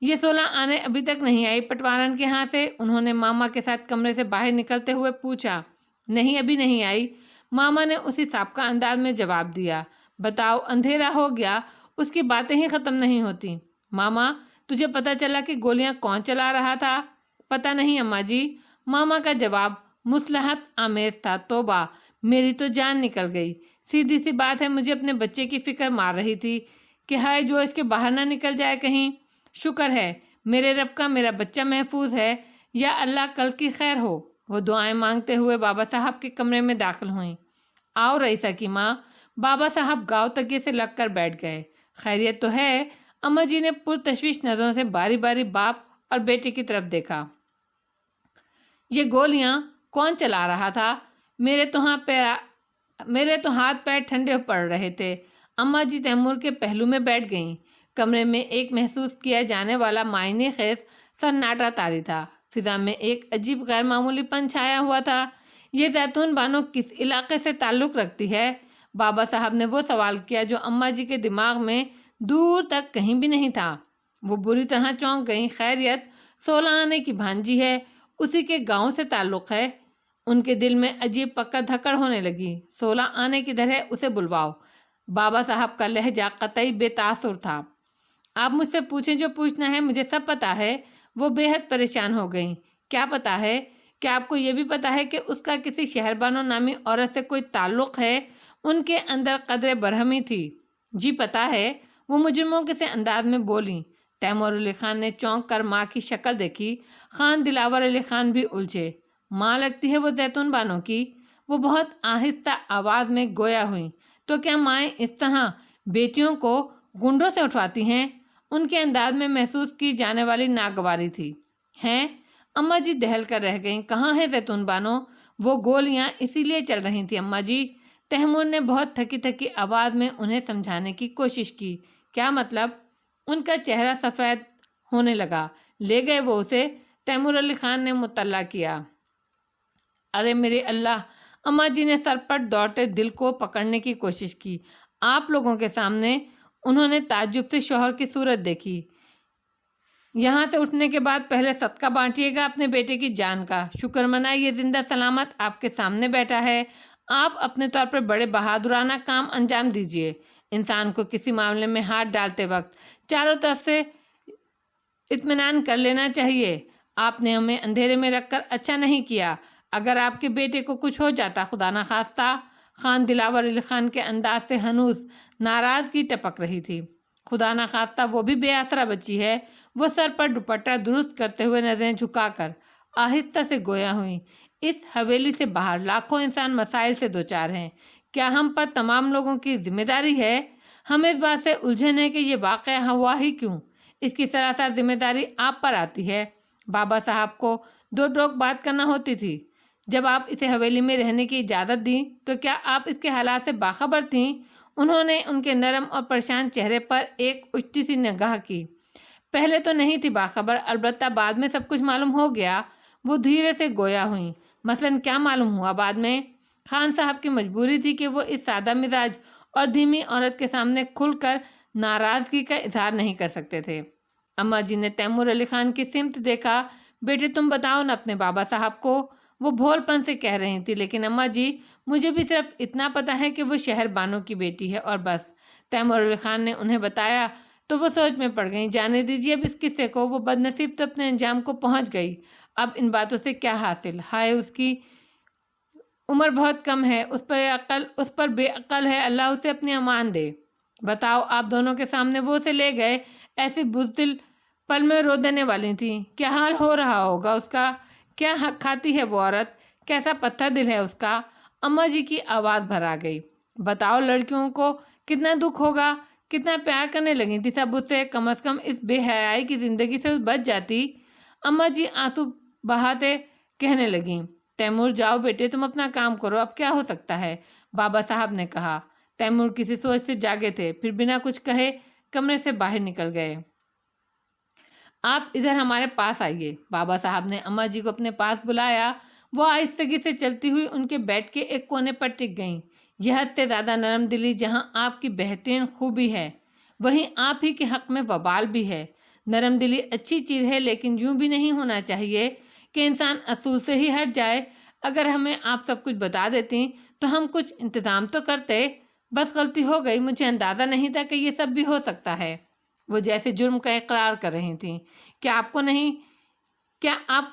[SPEAKER 1] یہ 16 آنے ابھی تک نہیں آئی پٹوارن کے ہاں سے؟ انہوں نے ماما کے ساتھ کمرے سے باہر نکلتے ہوئے پوچھا۔ نہیں، ابھی نہیں آئی، ماما نے اسی سابقہ انداز میں جواب دیا۔ بتاؤ، اندھیرا ہو گیا، اس کی باتیں ہی ختم نہیں ہوتی۔ ماما، تجھے پتہ چلا کہ گولیاں کون چلا رہا تھا؟ پتہ نہیں اماں جی، ماما کا جواب مصلحت آمیز تھا۔ توبہ، میری تو جان نکل گئی۔ سیدھی سی بات ہے، مجھے اپنے بچے کی فکر مار رہی تھی کہ ہائے جو اس کے باہر نہ نکل جائے کہیں۔ شکر ہے میرے رب کا میرا بچہ محفوظ ہے، یا اللہ کل کی خیر ہو۔ وہ دعائیں مانگتے ہوئے بابا صاحب کے کمرے میں داخل ہوئیں۔ آؤ رئیسہ کی ماں۔ بابا صاحب گاؤ تکیے سے لگ کر بیٹھ گئے۔ خیریت تو ہے؟ اماں جی نے پرتشویش نظروں سے باری باری باپ اور بیٹے کی طرف دیکھا۔ یہ گولیاں کون چلا رہا تھا؟ میرے تو ہاتھ پیر ٹھنڈے پڑ رہے تھے۔ اماں جی تیمور کے پہلو میں بیٹھ گئیں۔ کمرے میں ایک محسوس کیا جانے والا معنی خیز سناٹا طاری تھا۔ فضا میں ایک عجیب غیر معمولی پن چھایا ہوا تھا۔ یہ زیتون بانو کس علاقے سے تعلق رکھتی ہے؟ بابا صاحب نے وہ سوال کیا جو اماں جی کے دماغ میں دور تک کہیں بھی نہیں تھا۔ وہ بری طرح چونک گئیں۔ خیریت، 16 آنے کی بھانجی ہے، اسی کے گاؤں سے تعلق ہے۔ ان کے دل میں عجیب پکڑ دھکڑ ہونے لگی۔ 16 آنے کدھر ہے، اسے بلواؤ۔ بابا صاحب کا لہجہ قطعی بے تاثر تھا۔ آپ مجھ سے پوچھیں جو پوچھنا ہے، مجھے سب پتہ ہے۔ وہ بے حد پریشان ہو گئیں۔ کیا پتہ ہے؟ کیا آپ کو یہ بھی پتہ ہے کہ اس کا کسی شہر بانو نامی عورت سے کوئی تعلق ہے؟ ان کے اندر قدرے برہمی تھی۔ جی پتہ ہے، وہ مجرموں کے سے انداز میں بولیں۔ تیمور علی خان نے چونک کر ماں کی شکل دیکھی۔ خان دلاور علی خان بھی الجھے۔ ماں لگتی ہے وہ زیتون بانو کی؟ وہ بہت آہستہ آواز میں گویا ہوئیں۔ تو کیا مائیں اس طرح بیٹیوں کو گنڈوں سے اٹھواتی ہیں؟ ان کے انداز میں محسوس کی جانے والی ناگواری تھی۔ ہیں؟ اماں جی دہل کر رہ گئیں۔ کہاں ہے زیتون بانو؟ وہ گولیاں اسی لیے چل رہی تھیں اماں جی۔ تیمور نے بہت تھکی تھکی آواز میں انہیں سمجھانے کی کوشش کی۔ کیا مطلب؟ ان کا چہرہ سفید ہونے لگا۔ لے گئے وہ اسے؟ تیمور علی خان نے مطلع کیا۔ ارے میرے اللہ! اماں جی نے سر پر دوڑتے دل کو پکڑنے کی کوشش کی۔ آپ لوگوں کے سامنے؟ انہوں نے تعجب سے شوہر کی صورت دیکھی۔ یہاں سے اٹھنے کے بعد پہلے صدقہ بانٹیے گا اپنے بیٹے کی جان کا۔ شکر منائیے زندہ سلامت آپ کے سامنے بیٹھا ہے۔ آپ اپنے طور پر بڑے بہادرانہ کام انجام دیجئے۔ انسان کو کسی معاملے میں ہاتھ ڈالتے وقت چاروں طرف سے اطمینان کر لینا چاہیے۔ آپ نے ہمیں اندھیرے میں رکھ کر اچھا نہیں کیا۔ اگر آپ کے بیٹے کو کچھ ہو جاتا، خدا نہ خواستہ۔ خان دلاور علی خان کے انداز سے ہنوز ناراضگی ٹپک رہی تھی۔ خدا نہ خواستہ وہ بھی بے آسرا بچی ہے۔ وہ سر پر دوپٹہ درست کرتے ہوئے نظریں جھکا کر آہستہ سے گویا ہوئیں۔ اس حویلی سے باہر لاکھوں انسان مسائل سے دوچار ہیں۔ کیا ہم پر تمام لوگوں کی ذمہ داری ہے؟ ہم اس بات سے الجھن ہے کہ یہ واقعہ ہوا ہی کیوں؟ اس کی سراسر ذمہ داری آپ پر آتی ہے۔ بابا صاحب کو دو ٹوک بات کرنا ہوتی تھی۔ جب آپ اسے حویلی میں رہنے کی اجازت دیں تو کیا آپ اس کے حالات سے باخبر تھیں؟ انہوں نے ان کے نرم اور پریشان چہرے پر ایک اچھتی سی نگاہ کی۔ پہلے تو نہیں تھی باخبر، البتہ بعد میں سب کچھ معلوم ہو گیا۔ وہ دھیرے سے گویا ہوئیں۔ مثلاً کیا معلوم ہوا بعد میں؟ خان صاحب کی مجبوری تھی کہ وہ اس سادہ مزاج اور دھیمی عورت کے سامنے کھل کر ناراضگی کا اظہار نہیں کر سکتے تھے۔ اماں جی نے تیمور علی خان کی سمت دیکھا۔ بیٹے تم بتاؤ نا اپنے بابا صاحب کو۔ وہ بھول پن سے کہہ رہی تھی، لیکن اماں جی مجھے بھی صرف اتنا پتہ ہے کہ وہ شہر بانو کی بیٹی ہے اور بس۔ تیمور علی خان نے انہیں بتایا تو وہ سوچ میں پڑ گئیں۔ جانے دیجیے اب اس قصے کو، وہ بد نصیب تو اپنے انجام کو پہنچ گئی۔ اب ان باتوں سے کیا حاصل؟ ہائے اس کی عمر بہت کم ہے، اس پر بے عقل ہے، اللہ اسے اپنی امان دے۔ بتاؤ، آپ دونوں کے سامنے وہ اسے لے گئے، ایسی بزدل پل میں رو دینے والی تھیں۔ کیا حال ہو رہا ہوگا اس کا؟ کیا حق کھاتی ہے وہ عورت؟ کیسا پتھر دل ہے اس کا؟ اماں جی کی آواز بھر آ گئی۔ بتاؤ، لڑکیوں کو کتنا دکھ ہوگا، کتنا پیار کرنے لگی تھی سب اس سے، کم از کم اس بے حیائی کی زندگی سے بچ جاتی۔ اماں جی آنسو بہاتے کہنے لگیں، تیمور جاؤ بیٹے، تم اپنا کام کرو، اب کیا ہو سکتا ہے، بابا صاحب نے کہا۔ تیمور کسی سوچ سے جاگے تھے، پھر بنا کچھ کہے کمرے سے باہر نکل گئے۔ آپ ادھر ہمارے پاس آئیے، بابا صاحب نے اماں جی کو اپنے پاس بلایا۔ وہ آہستگی سے چلتی ہوئی ان کے بیڈ کے ایک کونے پر ٹک گئیں۔ یہ حد سے زیادہ نرم دلی جہاں آپ کی بہترین خوبی ہے، وہیں آپ ہی کے حق میں وبال بھی ہے۔ نرم دلی اچھی چیز ہے، لیکن یوں بھی نہیں ہونا چاہیے کہ انسان اصول سے ہی ہٹ جائے۔ اگر ہمیں آپ سب کچھ بتا دیتی تو ہم کچھ انتظام تو کرتے۔ بس غلطی ہو گئی، مجھے اندازہ نہیں تھا کہ یہ سب بھی ہو سکتا ہے۔ وہ جیسے جرم کا اقرار کر رہی تھیں۔ کیا آپ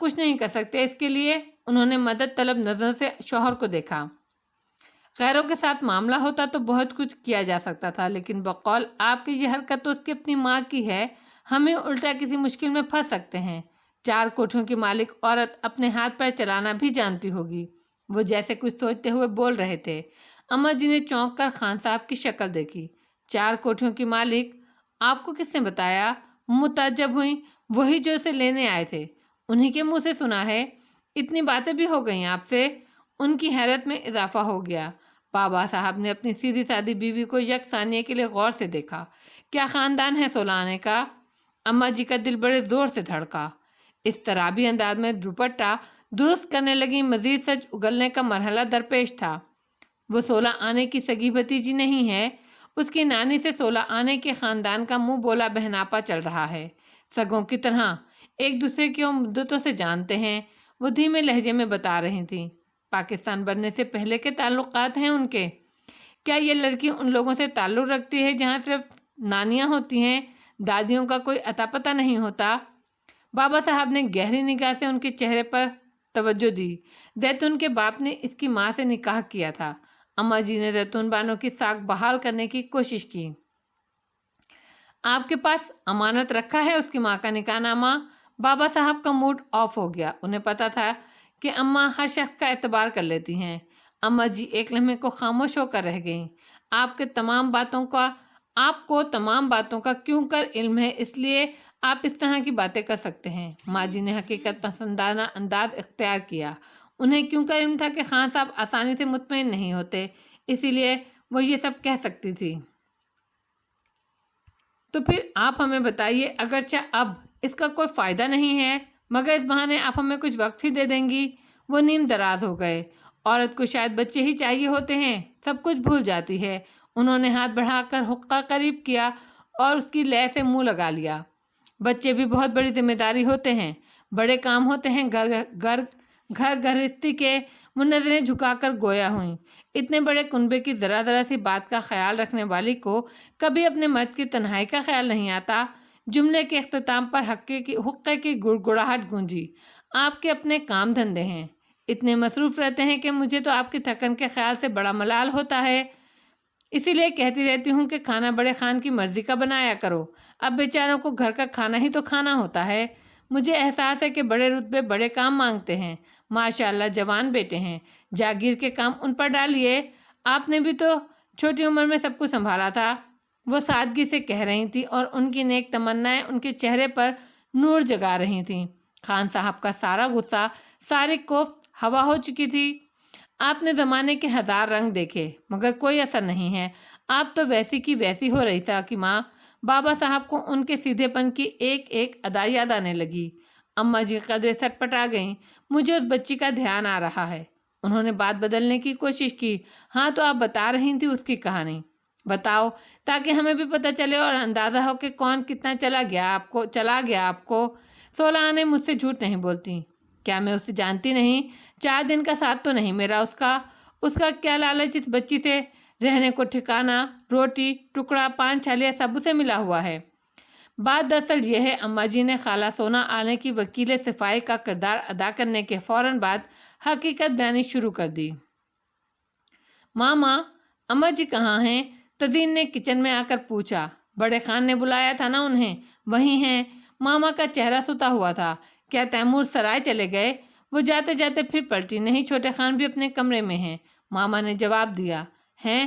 [SPEAKER 1] کچھ نہیں کر سکتے اس کے لیے؟ انہوں نے مدد طلب نظروں سے شوہر کو دیکھا۔ غیروں کے ساتھ معاملہ ہوتا تو بہت کچھ کیا جا سکتا تھا، لیکن بقول آپ کی یہ حرکت تو اس کی اپنی ماں کی ہے، ہمیں الٹا کسی مشکل میں پھنس سکتے ہیں۔ 4 کوٹھیوں کی مالک عورت اپنے ہاتھ پیر چلانا بھی جانتی ہوگی۔ وہ جیسے کچھ سوچتے ہوئے بول رہے تھے۔ اماں جی نے چونک کر خان صاحب کی شکل دیکھی۔ 4 کوٹھیوں کی مالک؟ آپ کو کس نے بتایا؟ متعجب ہوئیں۔ وہی جو اسے لینے آئے تھے، انہی کے منہ سے سنا ہے۔ اتنی باتیں بھی ہو گئیں آپ سے؟ ان کی حیرت میں اضافہ ہو گیا۔ بابا صاحب نے اپنی سیدھی سادی بیوی کو یک ثانیے کے لیے غور سے دیکھا۔ کیا خاندان ہے 16 آنے کا؟ اماں جی کا دل بڑے زور سے دھڑکا۔ اس طرابی انداز میں دوپٹہ درست کرنے لگی، مزید سچ اگلنے کا مرحلہ درپیش تھا۔ وہ 16 آنے کی سگی بھتیجی نہیں ہے، اس کی نانی سے 16 آنے کے خاندان کا منہ بولا بہناپا چل رہا ہے، سگوں کی طرح ایک دوسرے کو مدتوں سے جانتے ہیں، وہ دھیمے لہجے میں بتا رہی تھیں۔ پاکستان بننے سے پہلے کے تعلقات ہیں ان کے؟ کیا یہ لڑکی ان لوگوں سے تعلق رکھتی ہے جہاں صرف نانیاں ہوتی ہیں، دادیوں کا کوئی اتا پتہ نہیں ہوتا؟ بابا صاحب نے گہری نگاہ سے ان کے چہرے پر توجہ دی۔ زیتون کے باپ نے اس کی ماں سے نکاح کیا تھا۔ اماں جی نے زیتون بانو کی ساکھ بحال کرنے کی کوشش کی۔ آپ کے پاس امانت رکھا ہے اس کی ماں کا نکاح نامہ؟ بابا صاحب کا موڈ آف ہو گیا۔ انہیں پتا تھا کہ اماں ہر شخص کا اعتبار کر لیتی ہیں۔ اماں جی ایک لمحے کو خاموش ہو کر رہ گئیں۔ آپ کو تمام باتوں کا کیوں کر علم ہے، اس لیے آپ اس طرح کی باتیں کر سکتے ہیں۔ ماں جی نے حقیقت پسندانہ انداز اختیار کیا۔ انہیں کیوں کر علم تھا کہ خان صاحب آسانی سے مطمئن نہیں ہوتے، اسی لیے وہ یہ سب کہہ سکتی تھی۔ تو پھر آپ ہمیں بتائیے، اگرچہ اب اس کا کوئی فائدہ نہیں ہے، مگر اس بہانے آپ ہمیں کچھ وقت ہی دے دیں گی۔ وہ نیم دراز ہو گئے۔ عورت کو شاید بچے ہی چاہیے ہوتے ہیں، سب کچھ بھول جاتی ہے۔ انہوں نے ہاتھ بڑھا کر حقہ قریب کیا اور اس کی لے سے منہ لگا لیا۔ بچے بھی بہت بڑی ذمہ داری ہوتے ہیں، بڑے کام ہوتے ہیں۔ گھر گھرستی کے منظریں جھکا کر گویا ہوئیں۔ اتنے بڑے کنبے کی ذرا ذرا سی بات کا خیال رکھنے والی کو کبھی اپنے مرد کی تنہائی کا خیال نہیں آتا۔ جملے کے اختتام پر حقے کی گڑگڑاہٹ گونجی۔ آپ کے اپنے کام دھندے ہیں، اتنے مصروف رہتے ہیں کہ مجھے تو آپ کی تھکن کے خیال سے بڑا ملال ہوتا ہے۔ اسی لیے کہتی رہتی ہوں کہ کھانا بڑے خان کی مرضی کا بنایا کرو۔ اب بیچاروں کو گھر کا کھانا ہی تو کھانا ہوتا ہے۔ مجھے احساس ہے کہ بڑے رتبے بڑے کام مانگتے ہیں۔ ماشاءاللہ جوان بیٹے ہیں، جاگیر کے کام ان پر ڈالیے۔ آپ نے بھی تو چھوٹی عمر میں سب کچھ سنبھالا تھا، وہ سادگی سے کہہ رہی تھی، اور ان کی نیک تمنائیں ان کے چہرے پر نور جگا رہی تھیں۔ خان صاحب کا سارا غصہ، ساری کوفت ہوا ہو چکی تھی۔ آپ نے زمانے کے 1000 رنگ دیکھے، مگر کوئی اثر نہیں ہے۔ آپ تو ویسی کی ویسی ہو رہی تھا کہ ماں۔ بابا صاحب کو ان کے سیدھے پن کی ایک ایک ادا یاد آنے لگی۔ اماں جی قدرے سٹ پٹا گئیں۔ مجھے اس بچی کا دھیان آ رہا ہے۔ انہوں نے بات بدلنے کی کوشش کی۔ ہاں تو آپ بتا رہی تھی اس کی کہانی، بتاؤ تاکہ ہمیں بھی پتہ چلے اور اندازہ ہو کہ کون کتنا چلا گیا آپ کو۔ 16 آنے مجھ سے جھوٹ نہیں بولتی۔ کیا میں اسے جانتی نہیں؟ 4 دن کا ساتھ تو نہیں میرا اس کا کیا لالچ اس بچی سے؟ رہنے کو ٹھکانہ، روٹی ٹکڑا، پان چھالیا سب اسے ملا ہوا ہے۔ بات دراصل یہ ہے، اماں جی نے خالہ سونا آنے کی وکیل صفائی کا کردار ادا کرنے کے فوراً بعد حقیقت بیانی شروع کر دی۔ ماما، اماں جی کہاں ہیں؟ تزین نے کچن میں آ کر پوچھا۔ بڑے خان نے بلایا تھا نا انہیں، وہی ہیں۔ ماما کا چہرہ ستا ہوا تھا۔ کیا تیمور سرائے چلے گئے؟ وہ جاتے جاتے پھر پلٹی، نہیں چھوٹے خان بھی اپنے کمرے میں ہیں، ماما نے جواب دیا۔ ہیں؟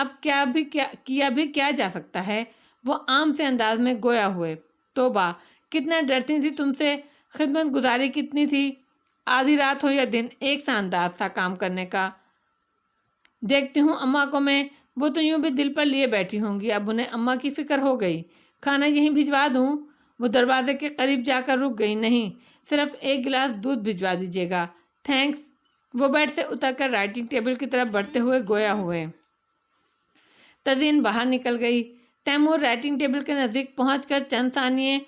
[SPEAKER 1] اب کیا بھی کیا جا سکتا ہے؟ وہ عام سے انداز میں گویا ہوئے۔ توبہ، کتنا ڈرتی تھی تم سے، خدمت گزاری کتنی تھی، آدھی رات ہو یا دن ایک سا انداز تھا کام کرنے کا۔ دیکھتی ہوں اماں کو میں، وہ تو یوں بھی دل پر لیے بیٹھی ہوں گی، اب انہیں اماں کی فکر ہو گئی۔ کھانا یہیں بھجوا دوں؟ وہ دروازے کے قریب جا کر رک گئی۔ نہیں، صرف ایک گلاس دودھ بھجوا دیجیے گا، تھینکس۔ وہ بیڈ سے اتر کر رائٹنگ ٹیبل کی طرف بڑھتے ہوئے گویا ہوئے۔ تزین باہر نکل گئی۔ تیمور رائٹنگ ٹیبل کے نزدیک پہنچ کر چند ثانیے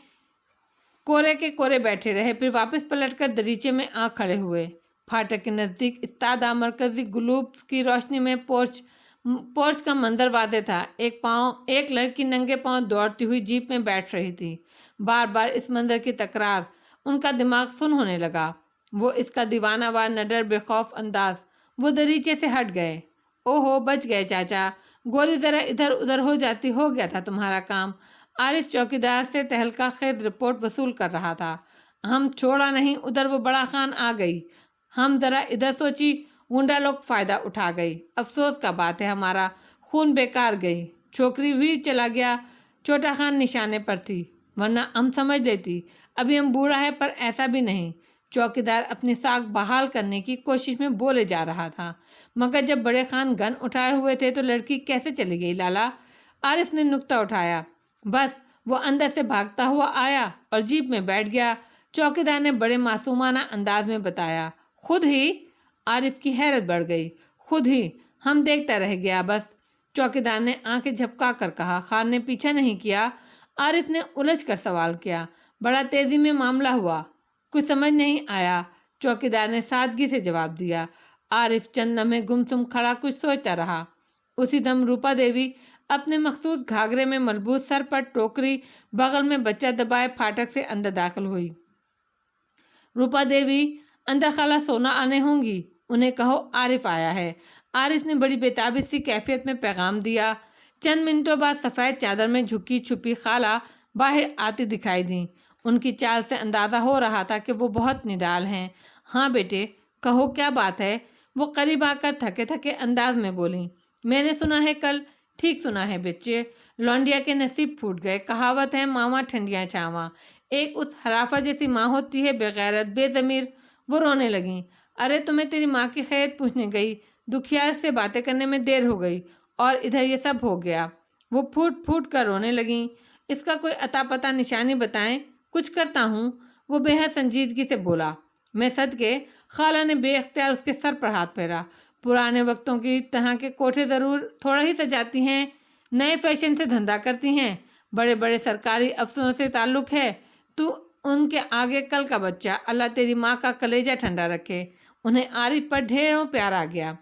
[SPEAKER 1] کورے کے کورے بیٹھے رہے، پھر واپس پلٹ کر دریچے میں آ کھڑے ہوئے۔ پھاٹک کے نزدیک استادہ مرکزی گلوبس کی روشنی میں پورچ کا منظر واضح تھا۔ ایک لڑکی ننگے پاؤں دوڑتی ہوئی جیپ میں بیٹھ رہی تھی۔ بار بار اس منظر کی تکرار، ان کا دماغ سن ہونے لگا۔ وہ اس کا دیوانہ وار نڈر بے خوف انداز۔ وہ دریچے سے ہٹ گئے۔ اوہو، بچ گئے چاچا، گولی ذرا ادھر ادھر ہو جاتی ہو گیا تھا تمہارا کام۔ عارف چوکیدار سے تہلکہ خیز رپورٹ وصول کر رہا تھا۔ ہم چھوڑا نہیں، ادھر وہ بڑا خان آ گئی، ہم ذرا ادھر سوچی، گنڈا لوگ فائدہ اٹھا گئی۔ افسوس کا بات ہے، ہمارا خون بیکار گئی، چھوکری بھی چلا گیا، چھوٹا خان نشانے پر تھی، ورنہ ہم سمجھ لیتی۔ ابھی ہم بوڑھا ہے پر ایسا بھی نہیں۔ چوکیدار اپنی ساکھ بحال کرنے کی کوشش میں بولے جا رہا تھا، مگر جب بڑے خان گن اٹھائے ہوئے تھے تو لڑکی کیسے چلی گئی لالا؟ عارف نے نکتہ اٹھایا۔ بس وہ اندر سے بھاگتا ہوا آیا اور جیپ میں بیٹھ گیا، چوکیدار نے بڑے معصومانہ انداز میں بتایا۔ خود ہی؟ عارف کی حیرت بڑھ گئی۔ خود ہی، ہم دیکھتا رہ گیا بس، چوکیدار نے آنکھیں جھپکا کر کہا۔ خان نے پیچھا نہیں کیا؟ عارف نے الجھ کر سوال کیا۔ بڑا تیزی میں معاملہ ہوا، کچھ سمجھ نہیں آیا، چوکیدار نے سادگی سے جواب دیا۔ عارف چند لمحے گمسم کھڑا کچھ سوچتا رہا۔ اسی دم روپا دیوی اپنے مخصوص گھاگھرے میں ملبوس، سر پر ٹوکری، بغل میں بچہ دبائے پھاٹک سے اندر داخل ہوئی۔ روپا دیوی، اندر خالہ سونا آنے ہوں گی، انہیں کہو عارف آیا ہے۔ عارف نے بڑی بےتابی سی کیفیت میں پیغام دیا۔ چند منٹوں بعد سفید چادر میں جھکی چھپی خالہ باہر آتی دکھائی دیں۔ ان کی چال سے اندازہ ہو رہا تھا کہ وہ بہت نڈال ہیں۔ ہاں بیٹے، کہو کیا بات ہے؟ وہ قریب آ کر تھکے تھکے انداز میں بولیں۔ میں نے سنا ہے کل، ٹھیک سنا ہے بچے، لونڈیا کے نصیب پھوٹ گئے۔ کہاوت ہے ماواں ٹھنڈیاں چھاواں، ایک اس حرافہ جیسی ماں ہوتی ہے، بے غیرت، بے ضمیر۔ وہ رونے لگیں۔ ارے تمہیں تیری ماں کی خیریت پوچھنے گئی، دکھیار سے باتیں کرنے میں دیر ہو گئی اور ادھر یہ سب ہو گیا۔ وہ پھوٹ پھوٹ کر رونے لگیں۔ اس کا کوئی عطا پتہ نشانی بتائیں، کچھ کرتا ہوں۔ وہ بے حد سنجیدگی سے بولا۔ میں صدقے، خالہ نے بے اختیار اس کے سر پر ہاتھ پھیرا۔ پرانے وقتوں کی طرح کے کوٹھے ضرور تھوڑا ہی سجاتی ہیں، نئے فیشن سے دھندا کرتی ہیں، بڑے بڑے سرکاری افسروں سے تعلق ہے، تو ان کے آگے کل کا بچہ۔ اللہ تیری ماں کا کلیجہ ٹھنڈا رکھے۔ انہیں عارف پر ڈھیروں پیار آ گیا۔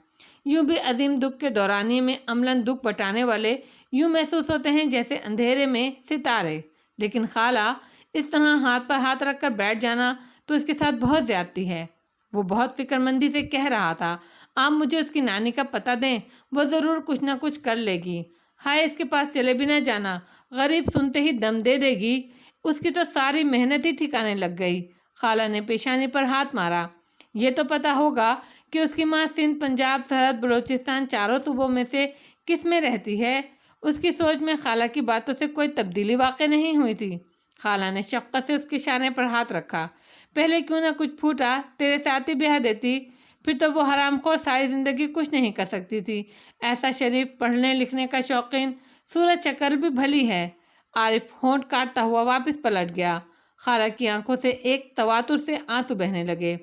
[SPEAKER 1] یوں بھی عظیم دکھ کے دورانیے میں عملاً دکھ بٹانے والے یوں محسوس ہوتے ہیں جیسے اندھیرے میں ستارے، لیکن خالہ اس طرح ہاتھ پر ہاتھ رکھ کر بیٹھ جانا تو اس کے ساتھ بہت زیادتی ہے۔ وہ بہت فکر مندی سے کہہ رہا تھا، آپ مجھے اس کی نانی کا پتہ دیں، وہ ضرور کچھ نہ کچھ کر لے گی۔ ہائے، اس کے پاس چلے بھی نہ جانا، غریب سنتے ہی دم دے دے گی، اس کی تو ساری محنت ہی ٹھکانے لگ گئی۔ خالہ نے پیشانی پر ہاتھ مارا۔ یہ تو پتہ ہوگا کہ اس کی ماں سندھ، پنجاب، سرحد، بلوچستان، چاروں صوبوں میں سے کس میں رہتی ہے؟ اس کی سوچ میں خالہ کی باتوں سے کوئی تبدیلی واقع نہیں ہوئی تھی۔ خالہ نے شفقت سے اس کے شانے پر ہاتھ رکھا۔ پہلے کیوں نہ کچھ پھوٹا، تیرے ساتھ ہی بیاہ دیتی، پھر تو وہ حرام خور ساری زندگی کچھ نہیں کر سکتی تھی۔ ایسا شریف، پڑھنے لکھنے کا شوقین، صورت شکل بھی بھلی ہے۔ عارف ہونٹ کاٹتا ہوا واپس پلٹ گیا۔ خالہ کی آنکھوں سے ایک تواتر سے آنسو بہنے لگے۔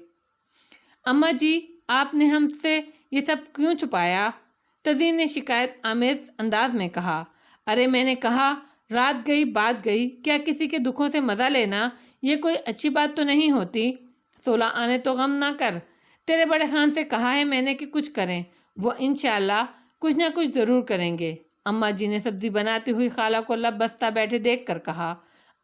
[SPEAKER 1] اماں جی، آپ نے ہم سے یہ سب کیوں چھپایا؟ تزین نے شکایت آمیز انداز میں کہا۔ ارے میں نے کہا، رات گئی بات گئی، کیا کسی کے دکھوں سے مزہ لینا یہ کوئی اچھی بات تو نہیں ہوتی؟ 16 آنے تو غم نہ کر، تیرے بڑے خان سے کہا ہے میں نے کہ کچھ کریں، وہ انشاءاللہ کچھ نہ کچھ ضرور کریں گے۔ اماں جی نے سبزی بناتی ہوئی خالہ کو لب بستہ بیٹھے دیکھ کر کہا۔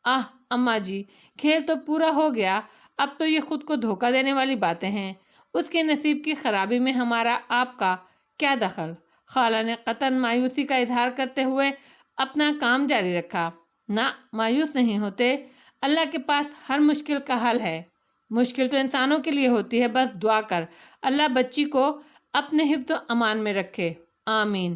[SPEAKER 1] آہ اماں جی، کھیل تو پورا ہو گیا، اب تو یہ خود کو دھوکہ دینے والی باتیں ہیں۔ اس کے نصیب کی خرابی میں ہمارا آپ کا کیا دخل؟ خالہ نے قطعاً مایوسی کا اظہار کرتے ہوئے اپنا کام جاری رکھا۔ نہ، مایوس نہیں ہوتے، اللہ کے پاس ہر مشکل کا حل ہے۔ مشکل تو انسانوں کے لیے ہوتی ہے، بس دعا کر اللہ بچی کو اپنے حفظ و امان میں رکھے، آمین۔